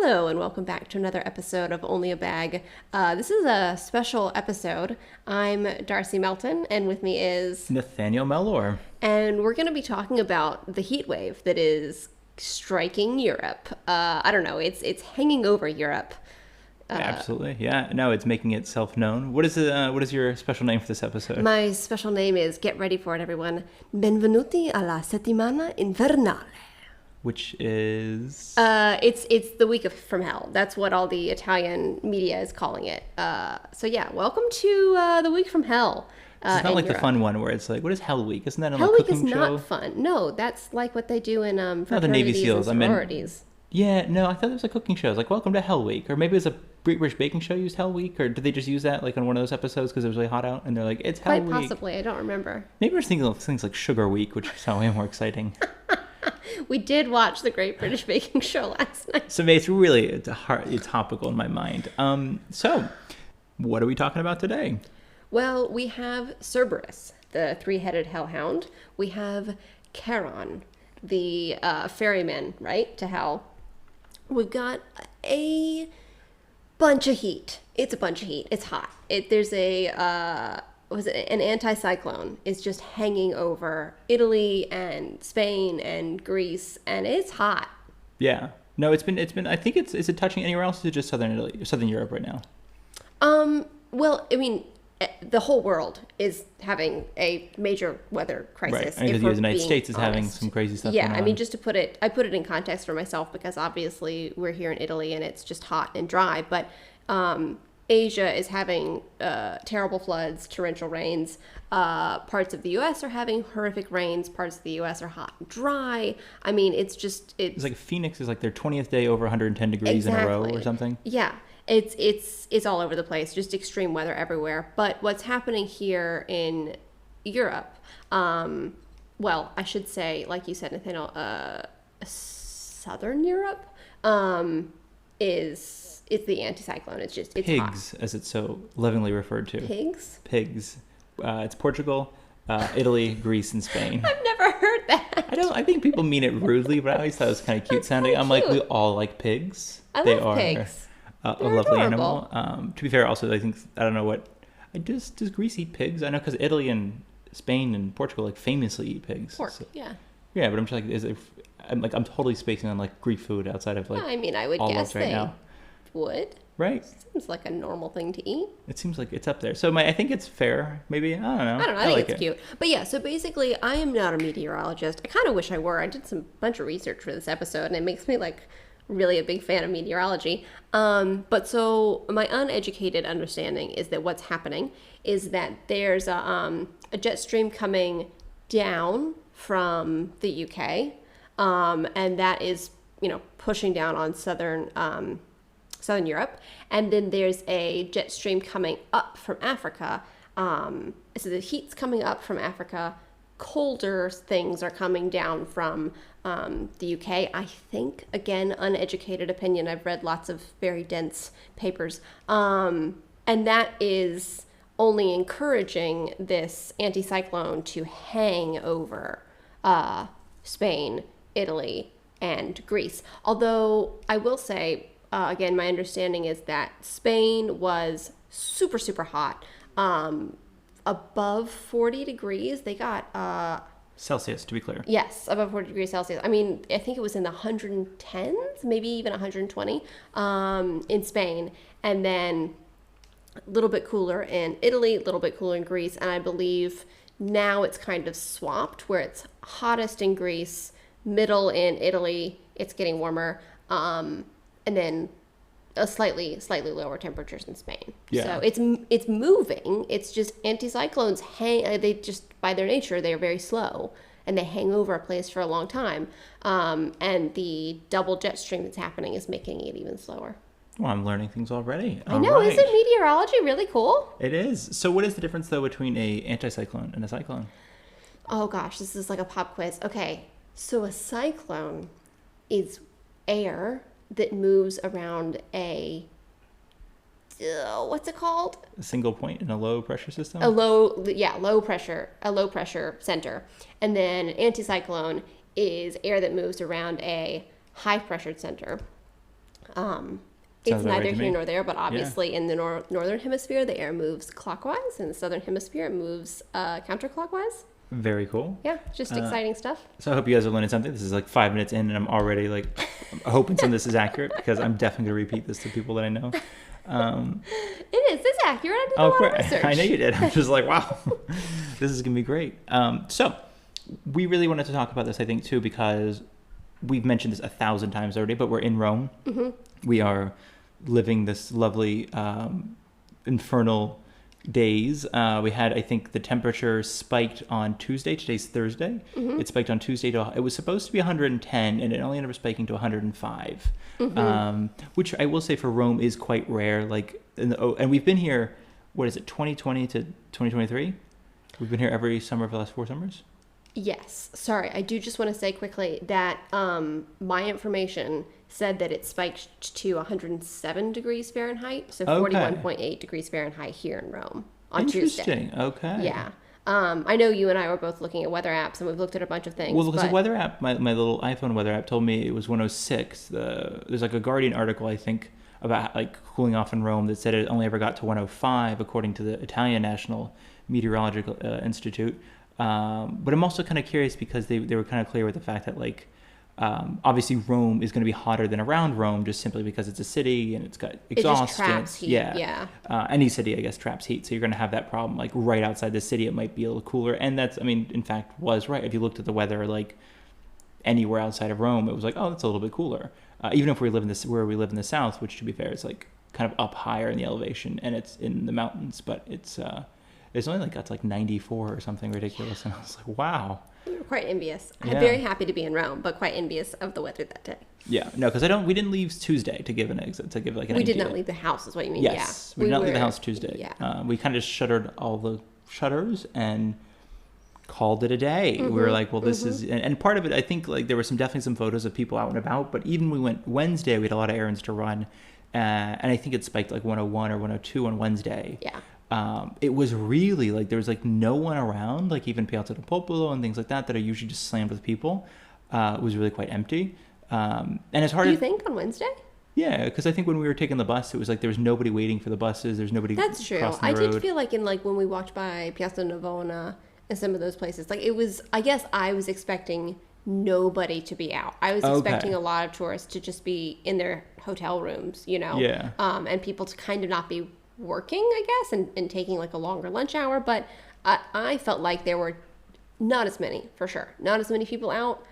Hello and welcome back to another episode of Only a Bag. This is a special episode. I'm Darcy Melton and with me is Nathaniel Mellor. And we're going to be talking about the heat wave that is striking Europe. I don't know, it's hanging over Europe. Absolutely, yeah. No, it's making itself known. What is your special name for this episode? My special name is, get ready for it everyone, Benvenuti alla Settimana Infernale. Which is... It's the week from hell. That's what all the Italian media is calling it. So yeah, welcome to the week from hell. It's not like Europe. The fun one where it's like, what is Hell Week? Isn't that a Hell Week cooking is show? not fun. No, that's like what they do in the Navy SEALs. and sororities. Yeah, no, I thought it was a cooking show. It's like, welcome to Hell Week. Or maybe it was a British baking show used Hell Week. Or did they just use that like on one of those episodes because it was really hot out? And they're like, it's Hell Quite Week. possibly. I don't remember. Maybe we're thinking of things like Sugar Week, which sound way more exciting. We did watch the Great British Baking Show last night. So it's really topical in my mind. So what are we talking about today? Well, we have Cerberus, the three-headed hellhound. We have Charon, the ferryman, right, to hell. We've got a bunch of heat. It's a bunch of heat. It's hot. There's an anticyclone is just hanging over Italy and Spain and Greece, and it's hot. Yeah. No, it's been. I think is it touching anywhere else? Or is it just Southern Europe right now? Well, I mean, the whole world is having a major weather crisis. Right, because the United States is having some crazy stuff going on. Yeah, I mean, just to put it, I put it in context for myself because obviously we're here in Italy and it's just hot and dry, but Asia is having terrible floods, torrential rains. Parts of the U.S. are having horrific rains. Parts of the U.S. are hot and dry. I mean, it's like Phoenix is like their 20th day over 110 degrees in a row or something. Yeah. It's all over the place, just extreme weather everywhere. But what's happening here in Europe, well, I should say, like you said, Nathaniel, Southern Europe, it's the anticyclone. It's Pigs, hot. as it's so lovingly referred to. Pigs? Pigs. It's Portugal, Italy, Greece, and Spain. I've never heard that. I think people mean it rudely, but I always thought it was kind of cute sounding. I'm like, we all like pigs. I love pigs. A lovely adorable animal. To be fair, also, I don't know what... Does Greece eat pigs? I know because Italy and Spain and Portugal like famously eat pigs. Pork, so, yeah. Yeah, but I'm just like, I'm totally spacing on like Greek food outside of like... I mean, I would guess right they now. would. Right. Seems like a normal thing to eat. It seems like it's up there. So I think it's fair. Maybe, I don't know. I think it's cute. But yeah, so basically, I am not a meteorologist. I kind of wish I were. I did some bunch of research for this episode, and it makes me like really a big fan of meteorology. But so my uneducated understanding is that what's happening is that there's a jet stream coming down from the UK, and that is, pushing down on Southern Europe. And then there's a jet stream coming up from Africa. So the heat's coming up from Africa. Colder things are coming down from the UK. I think, again, uneducated opinion. I've read lots of very dense papers. And that is only encouraging this anticyclone to hang over Spain, Italy, and Greece. Although I will say, again, my understanding is that Spain was super, super hot. Above 40 degrees. They got... Celsius, to be clear. Yes, above 40 degrees Celsius. I mean, I think it was in the 110s, maybe even 120 in Spain. And then a little bit cooler in Italy, a little bit cooler in Greece. And I believe now it's kind of swapped where it's hottest in Greece, middle in Italy, it's getting warmer. And then a slightly lower temperatures in Spain. Yeah. So it's moving. It's just anticyclones they just by their nature they're very slow and they hang over a place for a long time. And the double jet stream that's happening is making it even slower. Well, I'm learning things already. I know, right. Isn't meteorology really cool? It is. So what is the difference though between a anticyclone and a cyclone? Oh gosh, this is like a pop quiz. Okay. So a cyclone is air that moves around a what's it called? A single point in a low pressure system? A low pressure center. And then an anticyclone is air that moves around a high pressured center. It's Sounds about right neither to here me. nor there, but obviously in the northern hemisphere, the air moves clockwise, and the southern hemisphere it moves counterclockwise. Very cool. Yeah, just exciting stuff. So I hope you guys are learning something. This is like 5 minutes in, and I'm already like hoping some of this is accurate because I'm definitely gonna repeat this to people that I know. It is. It's accurate. I did a lot of research. I know you did. I'm just like, wow, this is gonna be great. So we really wanted to talk about this, I think, too, because we've mentioned this 1,000 times already, but we're in Rome. Mm-hmm. We are living this lovely infernal days. We had, I think, the temperature spiked on Tuesday. Today's Thursday. Mm-hmm. It spiked on Tuesday it was supposed to be 110, and it only ended up spiking to 105. Mm-hmm. Which I will say for Rome is quite rare. Like, and we've been here. What is it? 2020 to 2023. We've been here every summer for the last 4 summers. Yes. Sorry, I do just want to say quickly that my information said that it spiked to 107 degrees Fahrenheit, so 41.8 degrees Fahrenheit here in Rome on Tuesday. Interesting. Okay. Yeah. I know you and I were both looking at weather apps, and we've looked at a bunch of things. Well, because the weather app, my little iPhone weather app told me it was 106. There's like a Guardian article, I think, about like cooling off in Rome that said it only ever got to 105, according to the Italian National Meteorological Institute. But I'm also kind of curious because they were kind of clear with the fact that like obviously Rome is going to be hotter than around Rome just simply because it's a city and it's got exhaust. It just traps heat. Yeah. Any city, I guess, traps heat. So you're going to have that problem like right outside the city. It might be a little cooler. And that's, I mean, in fact, was right. If you looked at the weather like anywhere outside of Rome, it was like, oh, it's a little bit cooler. Even if we live in this, where we live in the south, which to be fair is like kind of up higher in the elevation and it's in the mountains, but it's only like that's like 94 or something ridiculous, and I was like, wow. We were quite envious. I'm very happy to be in Rome, but quite envious of the weather that day. Yeah, no, because we didn't leave Tuesday to give like an We idea. did not leave the house, is what you mean? Yes, yeah. we did not leave the house Tuesday. Yeah. We kind of just shuttered all the shutters and called it a day. Mm-hmm. We were like, well, this is, and part of it, I think, like there were definitely some photos of people out and about, but even we went Wednesday, we had a lot of errands to run, and I think it spiked like 101 or 102 on Wednesday. Yeah. It was really like there was like no one around, like even Piazza del Popolo and things like that are usually just slammed with people. It was really quite empty. And it's hard. Do you think on Wednesday? Yeah, because I think when we were taking the bus, it was like there was nobody waiting for the buses. There's nobody. That's true. Crossing the road. Did feel like in like when we walked by Piazza Navona and some of those places, like it was. I guess I was expecting nobody to be out. I was expecting a lot of tourists to just be in their hotel rooms, you know. Yeah. And people to kind of not be working, I guess, and taking like a longer lunch hour. But I felt like there were not as many, for sure. Not as many people out,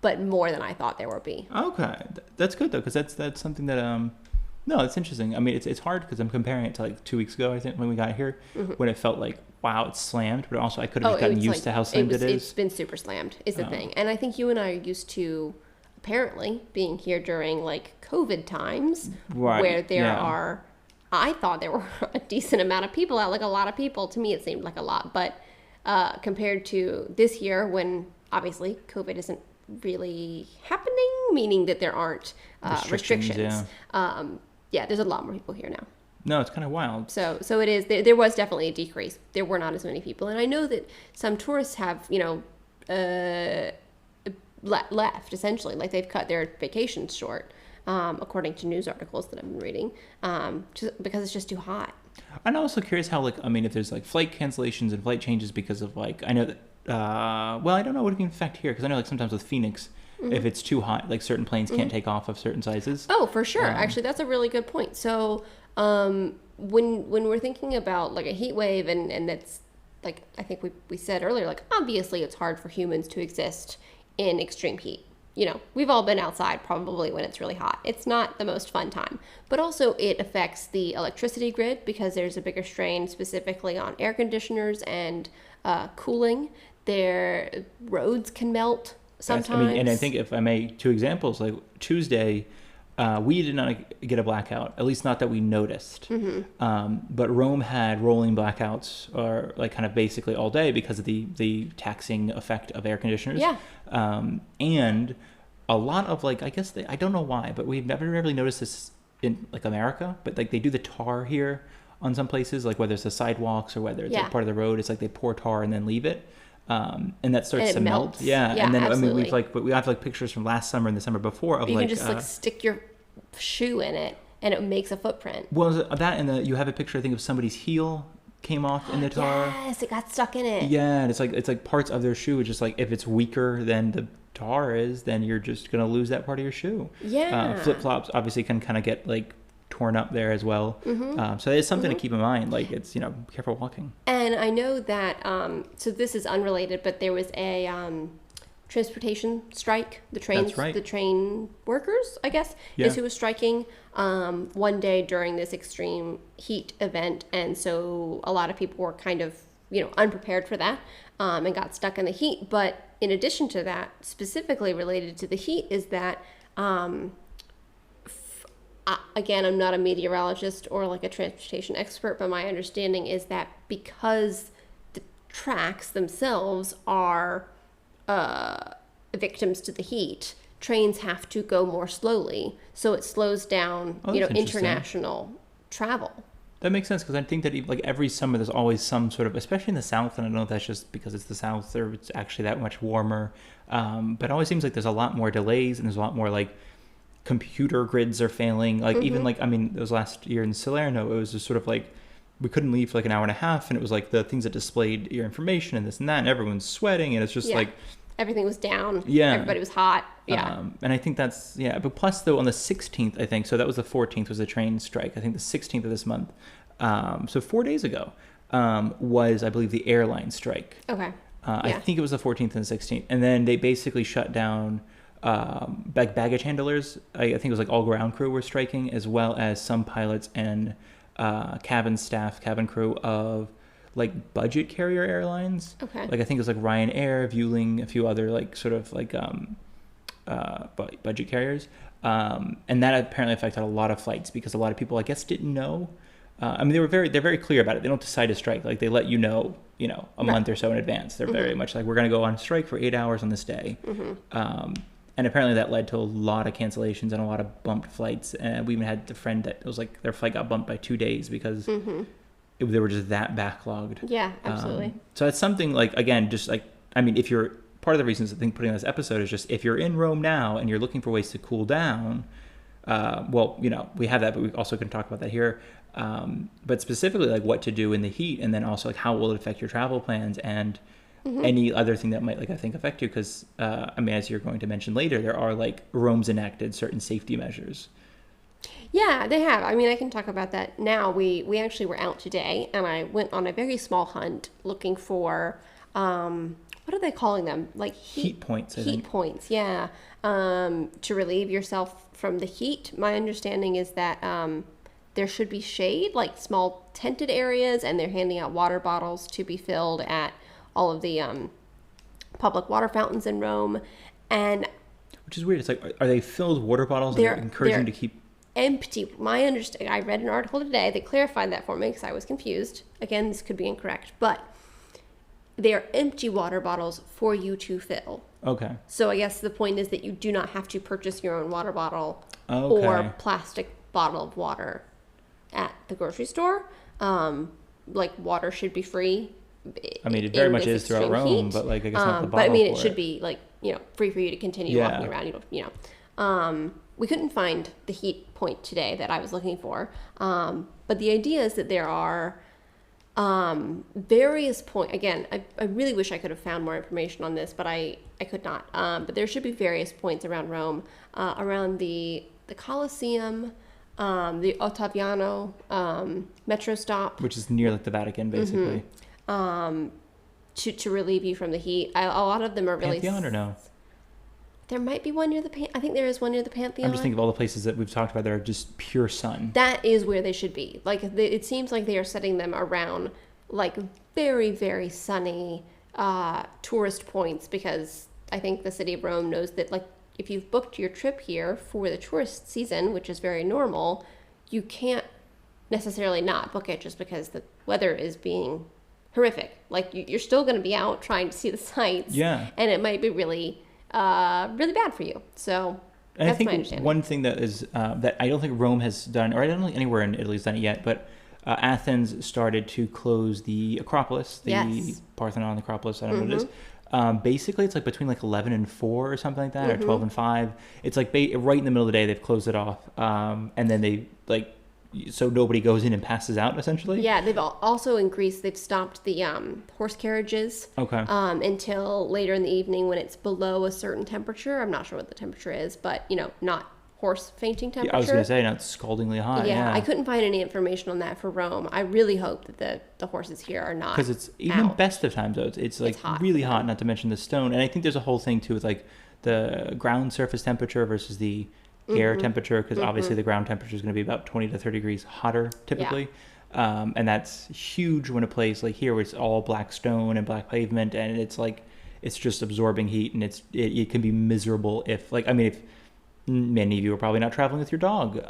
but more than I thought there would be. Okay. That's good, though, because that's something that, no, it's interesting. I mean, it's hard because I'm comparing it to like 2 weeks ago, I think, when we got here, when it felt like, wow, it's slammed. But also I could have gotten used to how slammed it is. It's been super slammed, is the thing. And I think you and I are used to, apparently, being here during like COVID times, where there are... I thought there were a decent amount of people out, like a lot of people. To me, it seemed like a lot. But compared to this year, when obviously COVID isn't really happening, meaning that there aren't restrictions. Yeah, there's a lot more people here now. No, it's kind of wild. So it is. There was definitely a decrease. There were not as many people. And I know that some tourists have, left, essentially. Like they've cut their vacations short. According to news articles that I've been reading, because it's just too hot. I'm also curious how, like, I mean, if there's like flight cancellations and flight changes because of like, I know that, well, I don't know what it can affect here because I know like sometimes with Phoenix, if it's too hot, like certain planes can't take off of certain sizes. Oh, for sure. Actually, that's a really good point. So when we're thinking about like a heat wave and that's like, I think we said earlier, like obviously it's hard for humans to exist in extreme heat. You know, we've all been outside probably when it's really hot. It's not the most fun time. But also it affects the electricity grid because there's a bigger strain specifically on air conditioners and cooling. Their roads can melt sometimes. I mean, and I think if I may, 2 examples, like Tuesday, we did not get a blackout, at least not that we noticed. But Rome had rolling blackouts, or like kind of basically all day because of the taxing effect of air conditioners. Yeah. And a lot of like, I guess I don't know why, but we've never really noticed this in like America. But like they do the tar here on some places, like whether it's the sidewalks or whether it's like part of the road. It's like they pour tar and then leave it. And that starts to melt. Yeah. And then absolutely. I mean we have like pictures from last summer and the summer before of you like can just like stick your shoe in it, and it makes a footprint. Well, that and you have a picture, I think, of somebody's heel came off in the tar. Yes, it got stuck in it. Yeah, and it's like parts of their shoe. It's just like if it's weaker than the tar is, then you're just gonna lose that part of your shoe. Yeah. Flip flops obviously can kind of get like torn up there as well. So it's something to keep in mind. Like it's be careful walking. And I know that so this is unrelated, but there was a transportation strike. That's right. The train workers, I guess, is who was striking one day during this extreme heat event, and so a lot of people were kind of unprepared for that and got stuck in the heat. But in addition to that, specifically related to the heat, is that again, I'm not a meteorologist or like a transportation expert, but my understanding is that because the tracks themselves are victims to the heat, trains have to go more slowly, so it slows down international travel. That makes sense, because I think that like every summer there's always some sort of, especially in the South, and I don't know if that's just because it's the South or it's actually that much warmer, but it always seems like there's a lot more delays and there's a lot more like computer grids are failing. Like even like, I mean, it was last year in Salerno, it was just sort of like we couldn't leave for like an hour and a half, and it was like the things that displayed your information and this and that, and everyone's sweating, and it's just like everything was down. Yeah. Everybody was hot. Yeah. And I think that's, but plus though on the 16th, I think, so that was the 14th was the train strike. I think the 16th of this month. So 4 days ago was, I believe, the airline strike. Okay. I think it was the 14th and the 16th. And then they basically shut down baggage handlers. I think it was like all ground crew were striking, as well as some pilots and cabin crew of like budget carrier airlines. Okay. Like I think it was like Ryanair, Vueling, a few other like sort of like budget carriers. And that apparently affected a lot of flights because a lot of people, I guess, didn't know. I mean, they're very clear about it. They don't decide to strike. Like they let you know, a month or so in advance. They're very much like, we're going to go on strike for 8 hours on this day. And apparently that led to a lot of cancellations and a lot of bumped flights. And we even had a friend that was like their flight got bumped by 2 days because they were just that backlogged. Yeah, absolutely. So it's something like, again, just like, I mean, if you're, part of the reasons I think putting on this episode is just if you're in Rome now and you're looking for ways to cool down, we have that, but we also can talk about that here. But specifically like what to do in the heat, and then also like how will it affect your travel plans and any other thing that might like I think affect you, because I mean, as you're going to mention later, there are like Rome's enacted certain safety measures. Yeah, they have. I mean, I can talk about that now. We actually were out today, and I went on a very small hunt looking for what are they calling them? Like heat points. I think. Heat points, yeah. To relieve yourself from the heat. My understanding is that there should be shade, like small tented areas, and they're handing out water bottles to be filled at all of the public water fountains in Rome. And which is weird. It's like, are they filled water bottles and they're encouraging to keep empty? My understanding, I read an article today that clarified that for me because I was confused. Again, this could be incorrect, but they are empty water bottles for you to fill. Okay. So I guess the point is that you do not have to purchase your own water bottle or plastic bottle of water at the grocery store. Like water should be free. I mean, it very much is throughout Rome, heat. But like I guess not the bottle. But I mean, it should be like free for you to continue walking around. We couldn't find the heat point today that I was looking for. But the idea is that there are various points. Again, I really wish I could have found more information on this, but I could not. But there should be various points around Rome, around the Colosseum, the Ottaviano metro stop, which is near like the Vatican, basically. To relieve you from the heat. A lot of them are really... Pantheon or no? There might be one near the I think there is one near the Pantheon. I'm just thinking of all the places that we've talked about that are just pure sun. That is where they should be. Like it seems like they are setting them around like very, very sunny tourist points, because I think the city of Rome knows that like if you've booked your trip here for the tourist season, which is very normal, you can't necessarily not book it just because the weather is being horrific. Like you're still going to be out trying to see the sights. Yeah. And it might be really, really bad for you. So and that's I think my understanding. One thing that is that I don't think Rome has done, or I don't think anywhere in Italy has done it yet, but Athens started to close the Acropolis, the Parthenon, the Acropolis, I don't know what it is. Basically, it's like between like 11 and 4 or something like that, or 12 and 5. It's like right in the middle of the day, they've closed it off. And then they like, so nobody goes in and passes out essentially. Yeah, they've also increased, they've stopped the horse carriages Okay. until later in the evening when it's below a certain temperature. I'm not sure what the temperature is, but, not horse fainting temperature. Yeah, I was going to say, not scaldingly hot. Yeah, I couldn't find any information on that for Rome. I really hope that the horses here are not. Because it's even out. best of times, though. It's like hot, really hot, not to mention the stone. And I think there's a whole thing, too, with like the ground surface temperature versus the air temperature, because obviously the ground temperature is going to be about 20 to 30 degrees hotter, typically. Yeah. And that's huge when a place like here, where it's all black stone and black pavement, and it's like, it's just absorbing heat, and it can be miserable if, like, I mean, if many of you are probably not traveling with your dog,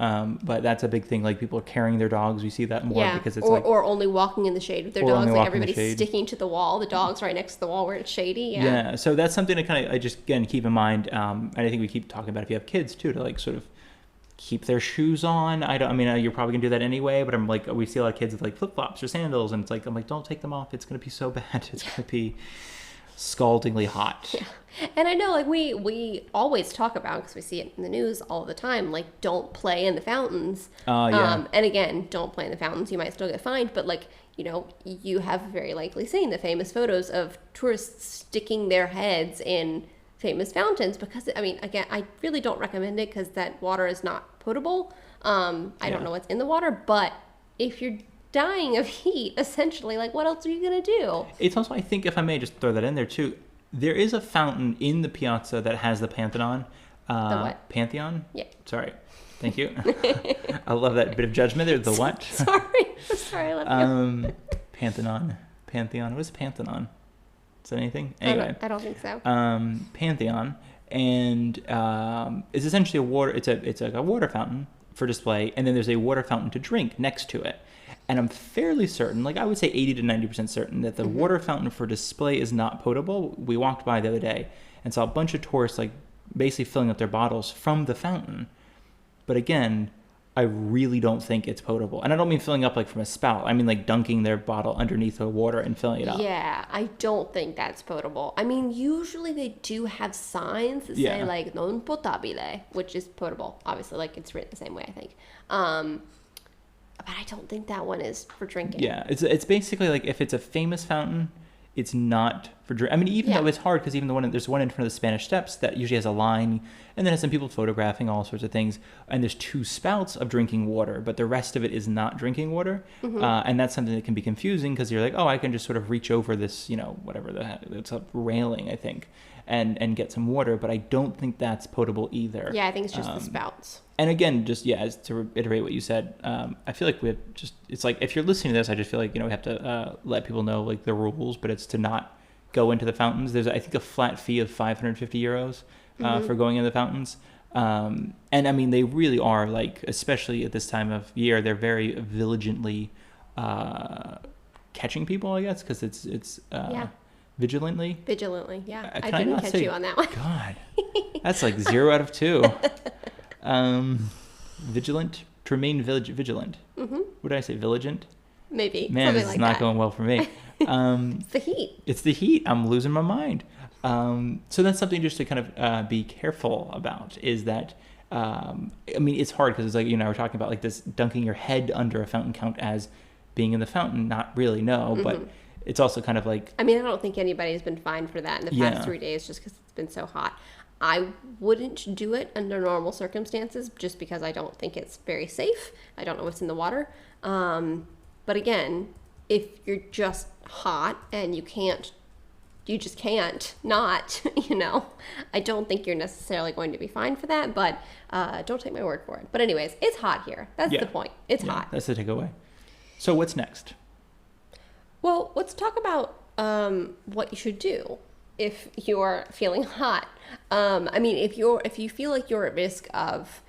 but that's a big thing. Like, people are carrying their dogs. We see that more because it's or only walking in the shade with their dogs. Like, everybody's sticking to the wall. The dog's right next to the wall where it's shady. Yeah. So that's something to kind of, I just, again, keep in mind. And I think we keep talking about if you have kids too, to like sort of keep their shoes on. I mean, you're probably gonna do that anyway, but I'm like, we see a lot of kids with like flip flops or sandals, and it's like, I'm like, don't take them off. It's gonna be so bad. It's gonna be scaldingly hot. Yeah. And I know, like, we always talk about, because we see it in the news all the time, like, don't play in the fountains. Yeah. And again, don't play in the fountains. You might still get fined, but, like, you have very likely seen the famous photos of tourists sticking their heads in famous fountains, because, I mean, again, I really don't recommend it because that water is not potable. I don't know what's in the water, but if you're dying of heat, essentially, like, what else are you going to do? It's also, I think, if I may just throw that in there too, there is a fountain in the piazza that has the Pantheon. The what? Pantheon? Yeah. Sorry. Thank you. I love that bit of judgment there. The what? Sorry, I love you. Pantheon. What is Pantheon? Is that anything? Anyway. I don't think so. Pantheon. And it's essentially a water, it's like a water fountain for display, and then there's a water fountain to drink next to it. And I'm fairly certain, like I would say 80 to 90% certain, that the water fountain for display is not potable. We walked by the other day and saw a bunch of tourists like basically filling up their bottles from the fountain. But again, I really don't think it's potable. And I don't mean filling up like from a spout. I mean like dunking their bottle underneath the water and filling it up. Yeah, I don't think that's potable. I mean, usually they do have signs that say like non potabile, which is potable. Obviously, like it's written the same way, I think. But I don't think that one is for drinking. Yeah, it's basically like if it's a famous fountain, it's not for drink. I mean, even though it's hard, because even there's one in front of the Spanish Steps that usually has a line, and then has some people photographing all sorts of things, and there's 2 spouts of drinking water, but the rest of it is not drinking water, and that's something that can be confusing, because you're like, oh, I can just sort of reach over this, whatever it's a railing, I think, and get some water, but I don't think that's potable either. Yeah, I think it's just the spouts. And again, just, as to reiterate what you said, I feel like it's like, if you're listening to this, I just feel like, we have to let people know, like, the rules, but it's to not go into the fountains. There's, I think, a flat fee of 550 euros for going in the fountains. And, I mean, they really are, like, especially at this time of year, they're very vigilantly catching people, I guess, because it's vigilantly, yeah. I didn't catch you on that one. God, that's like 0 out of 2. Vigilant, to remain vigilant. Would I say vigilant? Maybe. Man, this is not going well for me. It's the heat. It's the heat. I'm losing my mind. So that's something just to kind of be careful about, is that, I mean, it's hard because it's like, we're talking about like this dunking your head under a fountain count as being in the fountain. Not really, no, but it's also kind of like... I mean, I don't think anybody's been fined for that in the past 3 days just because it's been so hot. I wouldn't do it under normal circumstances just because I don't think it's very safe. I don't know what's in the water. But again, if you're just hot and you just can't not, I don't think you're necessarily going to be fined for that, but don't take my word for it. But anyways, it's hot here. That's the point. It's hot. That's the takeaway. So what's next? Well, let's talk about what you should do if you're feeling hot. I mean, if you feel like you're at risk of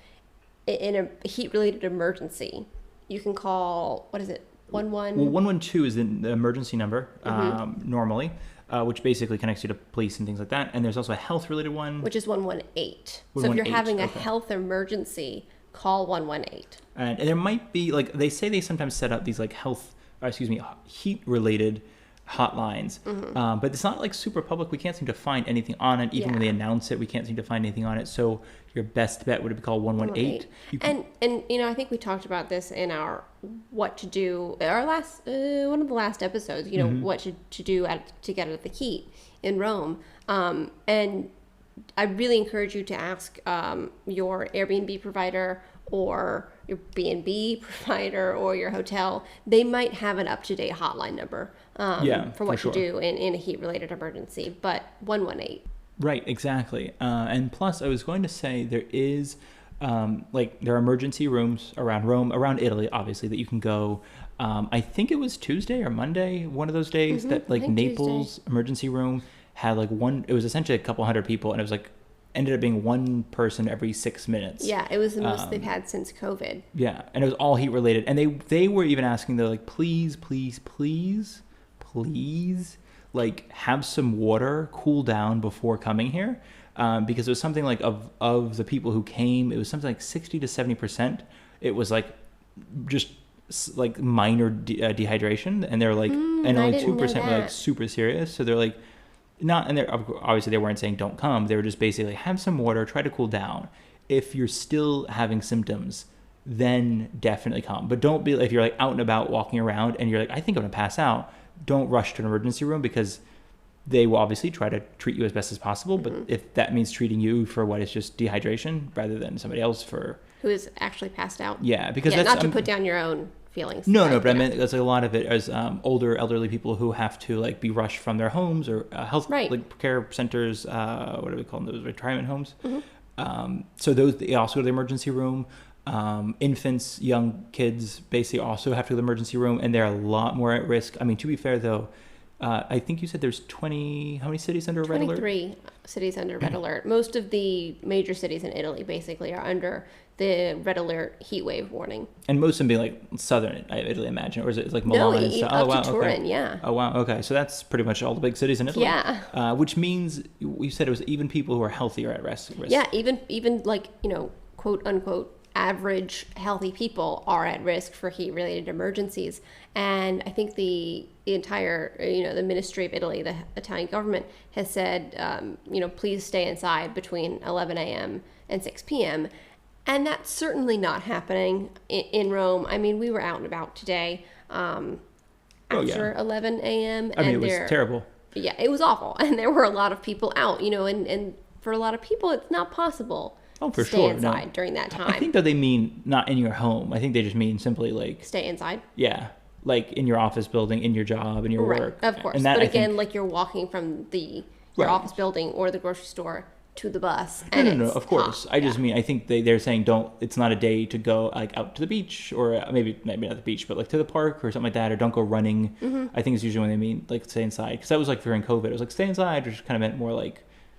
in a heat-related emergency, you can call, what is it, 11? Well, 112 is the emergency number normally, which basically connects you to police and things like that. And there's also a health-related one, which is 118. So if you're having a health emergency, call 118. And there might be, like, they say they sometimes set up these like heat-related hotlines. But it's not like super public. We can't seem to find anything on it. Even when they announce it, we can't seem to find anything on it. So your best bet would be called 118. And you know, I think we talked about this in our what to do, our last one of the last episodes. You know, what to do to get out of the heat in Rome. And I really encourage you to ask your Airbnb provider or your B&B provider or your hotel. They might have an up-to-date hotline number for what to do in a heat-related emergency, but 118. Right, exactly. And plus, I was going to say there is, there are emergency rooms around Rome, around Italy, obviously, that you can go. I think it was Tuesday or Monday, one of those days, that Naples Tuesday. Emergency room had it was essentially a couple hundred people, and it was ended up being one person every 6 minutes. Yeah, it was the most they've had since COVID. Yeah, and it was all heat related. And they were even asking, they're like, please, have some water, cool down before coming here. Because it was something of the people who came, it was something like 60 to 70%. It was just minor dehydration. And they're and only 2% were super serious. So they're obviously they weren't saying don't come. They were just basically have some water, try to cool down. If you're still having symptoms, then definitely come. But don't be, if you're out and about walking around and you're I think I'm gonna pass out, don't rush to an emergency room, because they will obviously try to treat you as best as possible. But if that means treating you for what is just dehydration rather than somebody else who is actually passed out. Yeah, because that's not to put down your own feelings. No, but I meant there's a lot of it as older elderly people who have to be rushed from their homes or health care centers. What do we call them? Those retirement homes. So they also go to the emergency room. Infants, young kids basically also have to go to the emergency room, and they're a lot more at risk. I mean, to be fair though, I think you said there's how many cities under red alert? 23 cities under red alert. Most of the major cities in Italy basically are under the red alert heat wave warning. And most of them being southern Italy, I imagine, or is it Milan and stuff? Up to Turin, yeah. Oh wow, okay, so that's pretty much all the big cities in Italy. Yeah. Which means you said it was even people who are healthy are at risk. Yeah, even quote unquote average healthy people are at risk for heat related emergencies. And I think the entire the Ministry of Italy, the Italian government, has said please stay inside between 11 a.m. and 6 p.m. And that's certainly not happening in Rome. I mean, we were out and about today after 11 a.m. I mean, it was terrible. Yeah, it was awful. And there were a lot of people out, and for a lot of people, it's not possible to stay inside during that time. I think that they mean not in your home. I think they just mean simply stay inside? Yeah. In your office building, in your job, in your work. Of course. And that, but again, you're walking from your office building or the grocery store to the bus. And no, of course. I just mean, I think they're saying it's not a day to go out to the beach, or maybe not the beach, but to the park or something like that, or don't go running. I think it's usually when they mean stay inside. Because that was during COVID. It was stay inside, which kind of meant more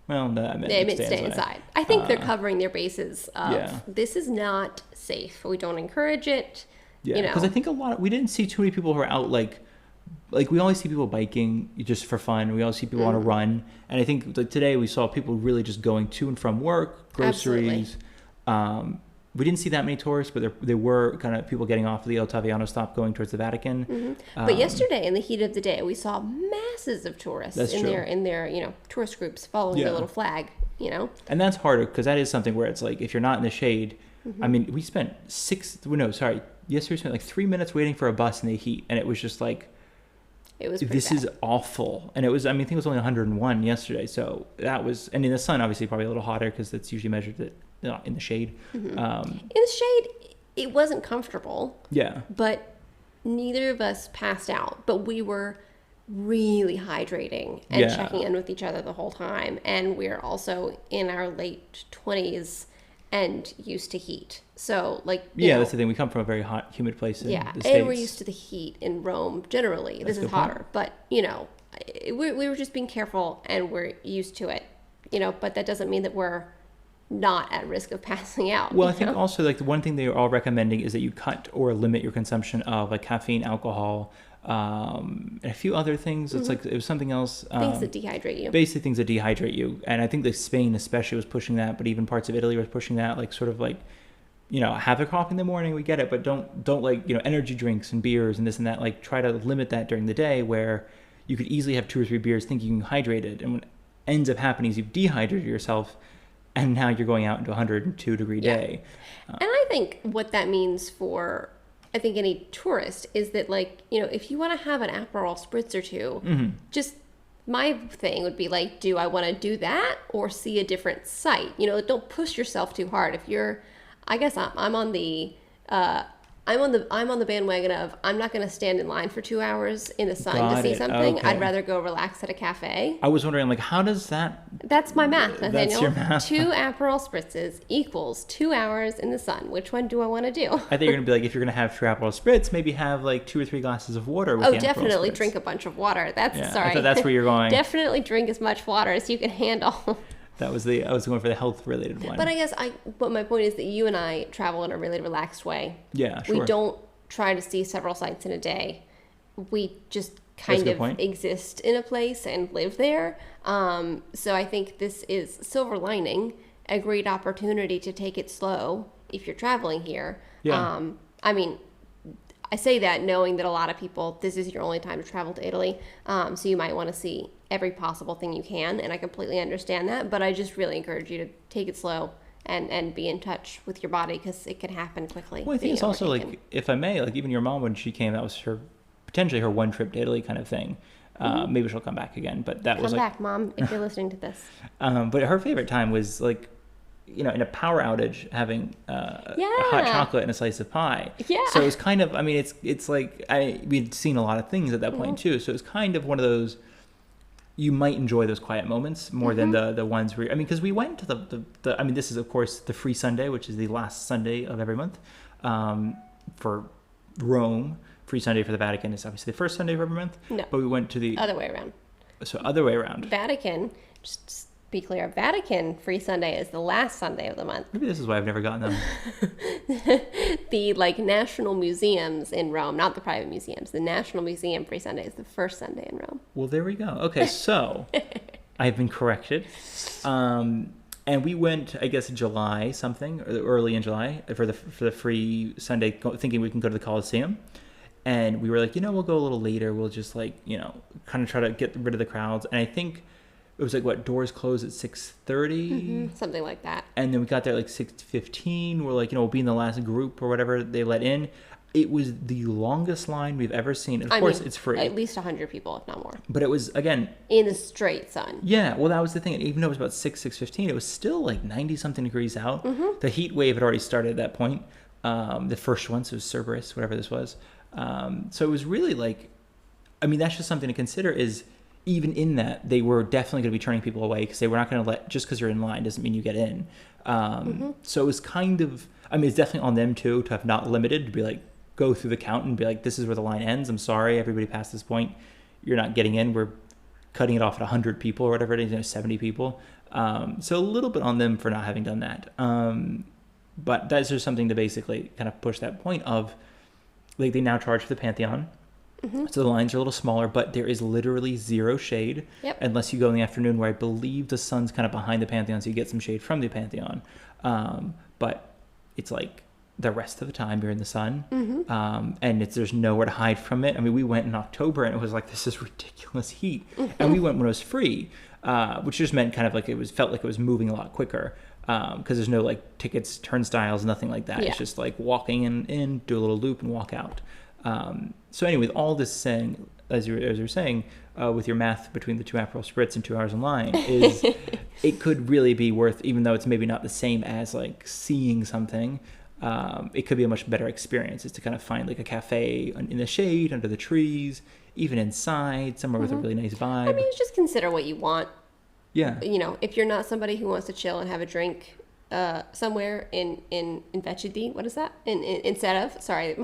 well, no, I meant stay inside. I think they're covering their bases of this is not safe. We don't encourage it. Yeah, because I think we didn't see too many people who are out we always see people biking just for fun. We always see people on a run. And I think today we saw people really just going to and from work, groceries. We didn't see that many tourists, but there were kind of people getting off the Ottaviano stop going towards the Vatican. But yesterday, in the heat of the day, we saw masses of tourists in their tourist groups following the little flag. And that's harder because that is something where it's if you're not in the shade. I mean, we spent yesterday we spent 3 minutes waiting for a bus in the heat, and it was just it was this bad. Is awful. And it was, I think it was only 101 yesterday. So that was, and in the sun, obviously probably a little hotter because that's usually measured in the shade. In the shade, it wasn't comfortable. Yeah. But neither of us passed out. But we were really hydrating and checking in with each other the whole time. And we're also in our late 20s and used to heat. So that's the thing. We come from a very hot, humid place in the States. And we're used to the heat in Rome generally. This is hotter. But, we were just being careful and we're used to it. But that doesn't mean that we're not at risk of passing out. Well, I think also the one thing they're all recommending is that you cut or limit your consumption of caffeine, alcohol, and a few other things. It's it was something else. Things that dehydrate you. Basically things that dehydrate you. And I think Spain especially was pushing that, but even parts of Italy was pushing that, have a coffee in the morning, we get it, but don't energy drinks and beers and this and that, try to limit that during the day where you could easily have 2 or 3 beers thinking you're hydrated, and what ends up happening is you've dehydrated yourself, and now you're going out into a 102-degree day. And I think what that means for, I think, any tourist is that, like, you know, if you want to have an Aperol spritz or two, just my thing would be like, do I want to do that or see a different site? You know, don't push yourself too hard. If you're, I guess I'm on the bandwagon of I'm not going to stand in line for 2 hours in the sun to see something. Okay. I'd rather go relax at a cafe. I was wondering, like, how does that... That's my math, Nathaniel. That's your math. 2 Aperol spritzes equals 2 hours in the sun. Which one do I want to do? I think you're going to be like, if you're going to have 2 Aperol spritz, maybe have like 2 or 3 glasses of water with the Aperol definitely spritz. drink a bunch of water. I Sorry. thought that's where you're going. Definitely drink as much water as you can handle. I was going for the health related one. But I guess but my point is that you and I travel in a really relaxed way. Yeah, sure. We don't try to see several sites in a day. We just kind of exist in a place and live there. So I think this is, silver lining, a great opportunity to take it slow if you're traveling here. Yeah. I mean, I say that knowing that a lot of people, this is your only time to travel to Italy. So you might want to see every possible thing you can. And I completely understand that. But I just really encourage you to take it slow and be in touch with your body, because it can happen quickly. Well, I think it's also like, if I may, like even your mom, when she came, that was potentially her one trip to Italy kind of thing. Maybe she'll come back again, but that was like... Come back, Mom, if you're listening to this. But her favorite time was like, you know, in a power outage, having a hot chocolate and a slice of pie. Yeah. So it was kind of, I mean, it's like, we'd seen a lot of things at that point too. So it was kind of one of those, you might enjoy those quiet moments more than the ones where, I mean, because we went to the I mean, this is of course the free Sunday, which is the last Sunday of every month. For Rome, free Sunday for the Vatican is obviously the first Sunday of every month. No. But we went to the Other way around. So other way around. Vatican, just be clear, Vatican free Sunday is the last Sunday of the month. Maybe this is why I've never gotten them. The like national museums in Rome, not the private museums, the National Museum free Sunday is the first Sunday in Rome. Well, there we go. Okay, so I've been corrected. And we went, I guess, July something, or early in July, for the free Sunday, thinking we can go to the Colosseum. And we were like, you know, we'll go a little later. We'll just like, you know, kind of try to get rid of the crowds. And I think it was like, what, doors closed at 6:30? Something like that. And then we got there like 6:15. We're like, you know, we'll be in the last group or whatever they let in. It was the longest line we've ever seen. Of course, it's free. At least 100 people, if not more. But it was, again... in the straight sun. Yeah, well, that was the thing. Even though it was about 6:15, it was still like 90-something degrees out. The heat wave had already started at that point. The first one, so Cerberus, whatever this was. So it was really like... I mean, that's just something to consider is... Even in that, they were definitely going to be turning people away because they were not going to let... Just because you're in line doesn't mean you get in. So it was kind of... I mean, it's definitely on them, too, to have not limited, to be like... go through the count and be like, this is where the line ends. I'm sorry, everybody past this point, you're not getting in. We're cutting it off at 100 people or whatever it is, 70 people. So a little bit on them for not having done that. But that's just something to basically kind of push that point of, like, they now charge for the Pantheon. So the lines are a little smaller, but there is literally zero shade unless you go in the afternoon, where I believe the sun's kind of behind the Pantheon, so you get some shade from the Pantheon. But it's like, the rest of the time you're in the sun, and there's nowhere to hide from it. I mean, we went in October and it was like, this is ridiculous heat, and we went when it was free, which just meant kind of like felt like it was moving a lot quicker, because there's no like tickets, turnstiles, nothing like that. It's just like walking in, do a little loop and walk out. So anyway, with all this saying, as you were saying, with your math between the 2 Aperol Spritz and 2 hours in line, is it could really be worth, even though it's maybe not the same as like seeing something. It could be a much better experience, is to kind of find like a cafe in the shade, under the trees, even inside, somewhere with a really nice vibe. I mean, just consider what you want. Yeah. You know, if you're not somebody who wants to chill and have a drink somewhere in Invece, what is that? Instead of, sorry,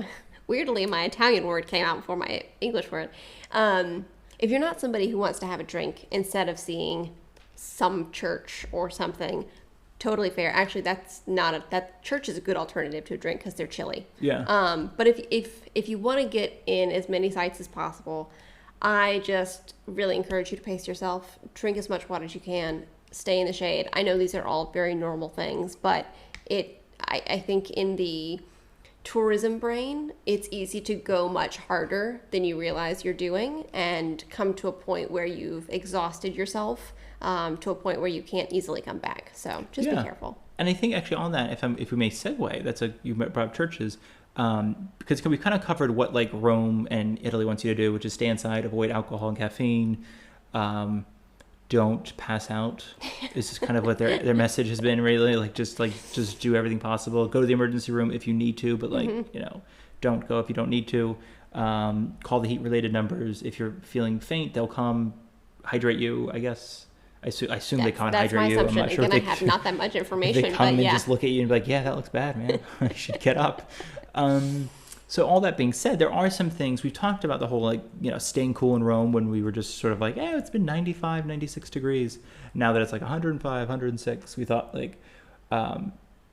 weirdly my Italian word came out before my English word. If you're not somebody who wants to have a drink instead of seeing some church or something, totally fair. Actually, that church is a good alternative to a drink because they're chilly. Yeah. But if you want to get in as many sites as possible, I just really encourage you to pace yourself. Drink as much water as you can. Stay in the shade. I know these are all very normal things, but I think in the tourism brain, it's easy to go much harder than you realize you're doing and come to a point where you've exhausted yourself, to a point where you can't easily come back. So just be careful. And I think actually on that, if we may segue, you brought up churches, because we kind of covered what like Rome and Italy wants you to do, which is stay inside, avoid alcohol and caffeine, don't pass out. This is kind of what their message has been, really, like just do everything possible. Go to the emergency room if you need to, but don't go if you don't need to. Call the heat related numbers. If you're feeling faint, they'll come hydrate you, I guess. I assume they come and hydrate you. That's my assumption. I'm not sure Again, I have not that much information. They come and just look at you and be like, yeah, that looks bad, man. I should get up. So all that being said, there are some things. We've talked about the whole, staying cool in Rome when we were just sort of like, it's been 95, 96 degrees. Now that it's like 105, 106, we thought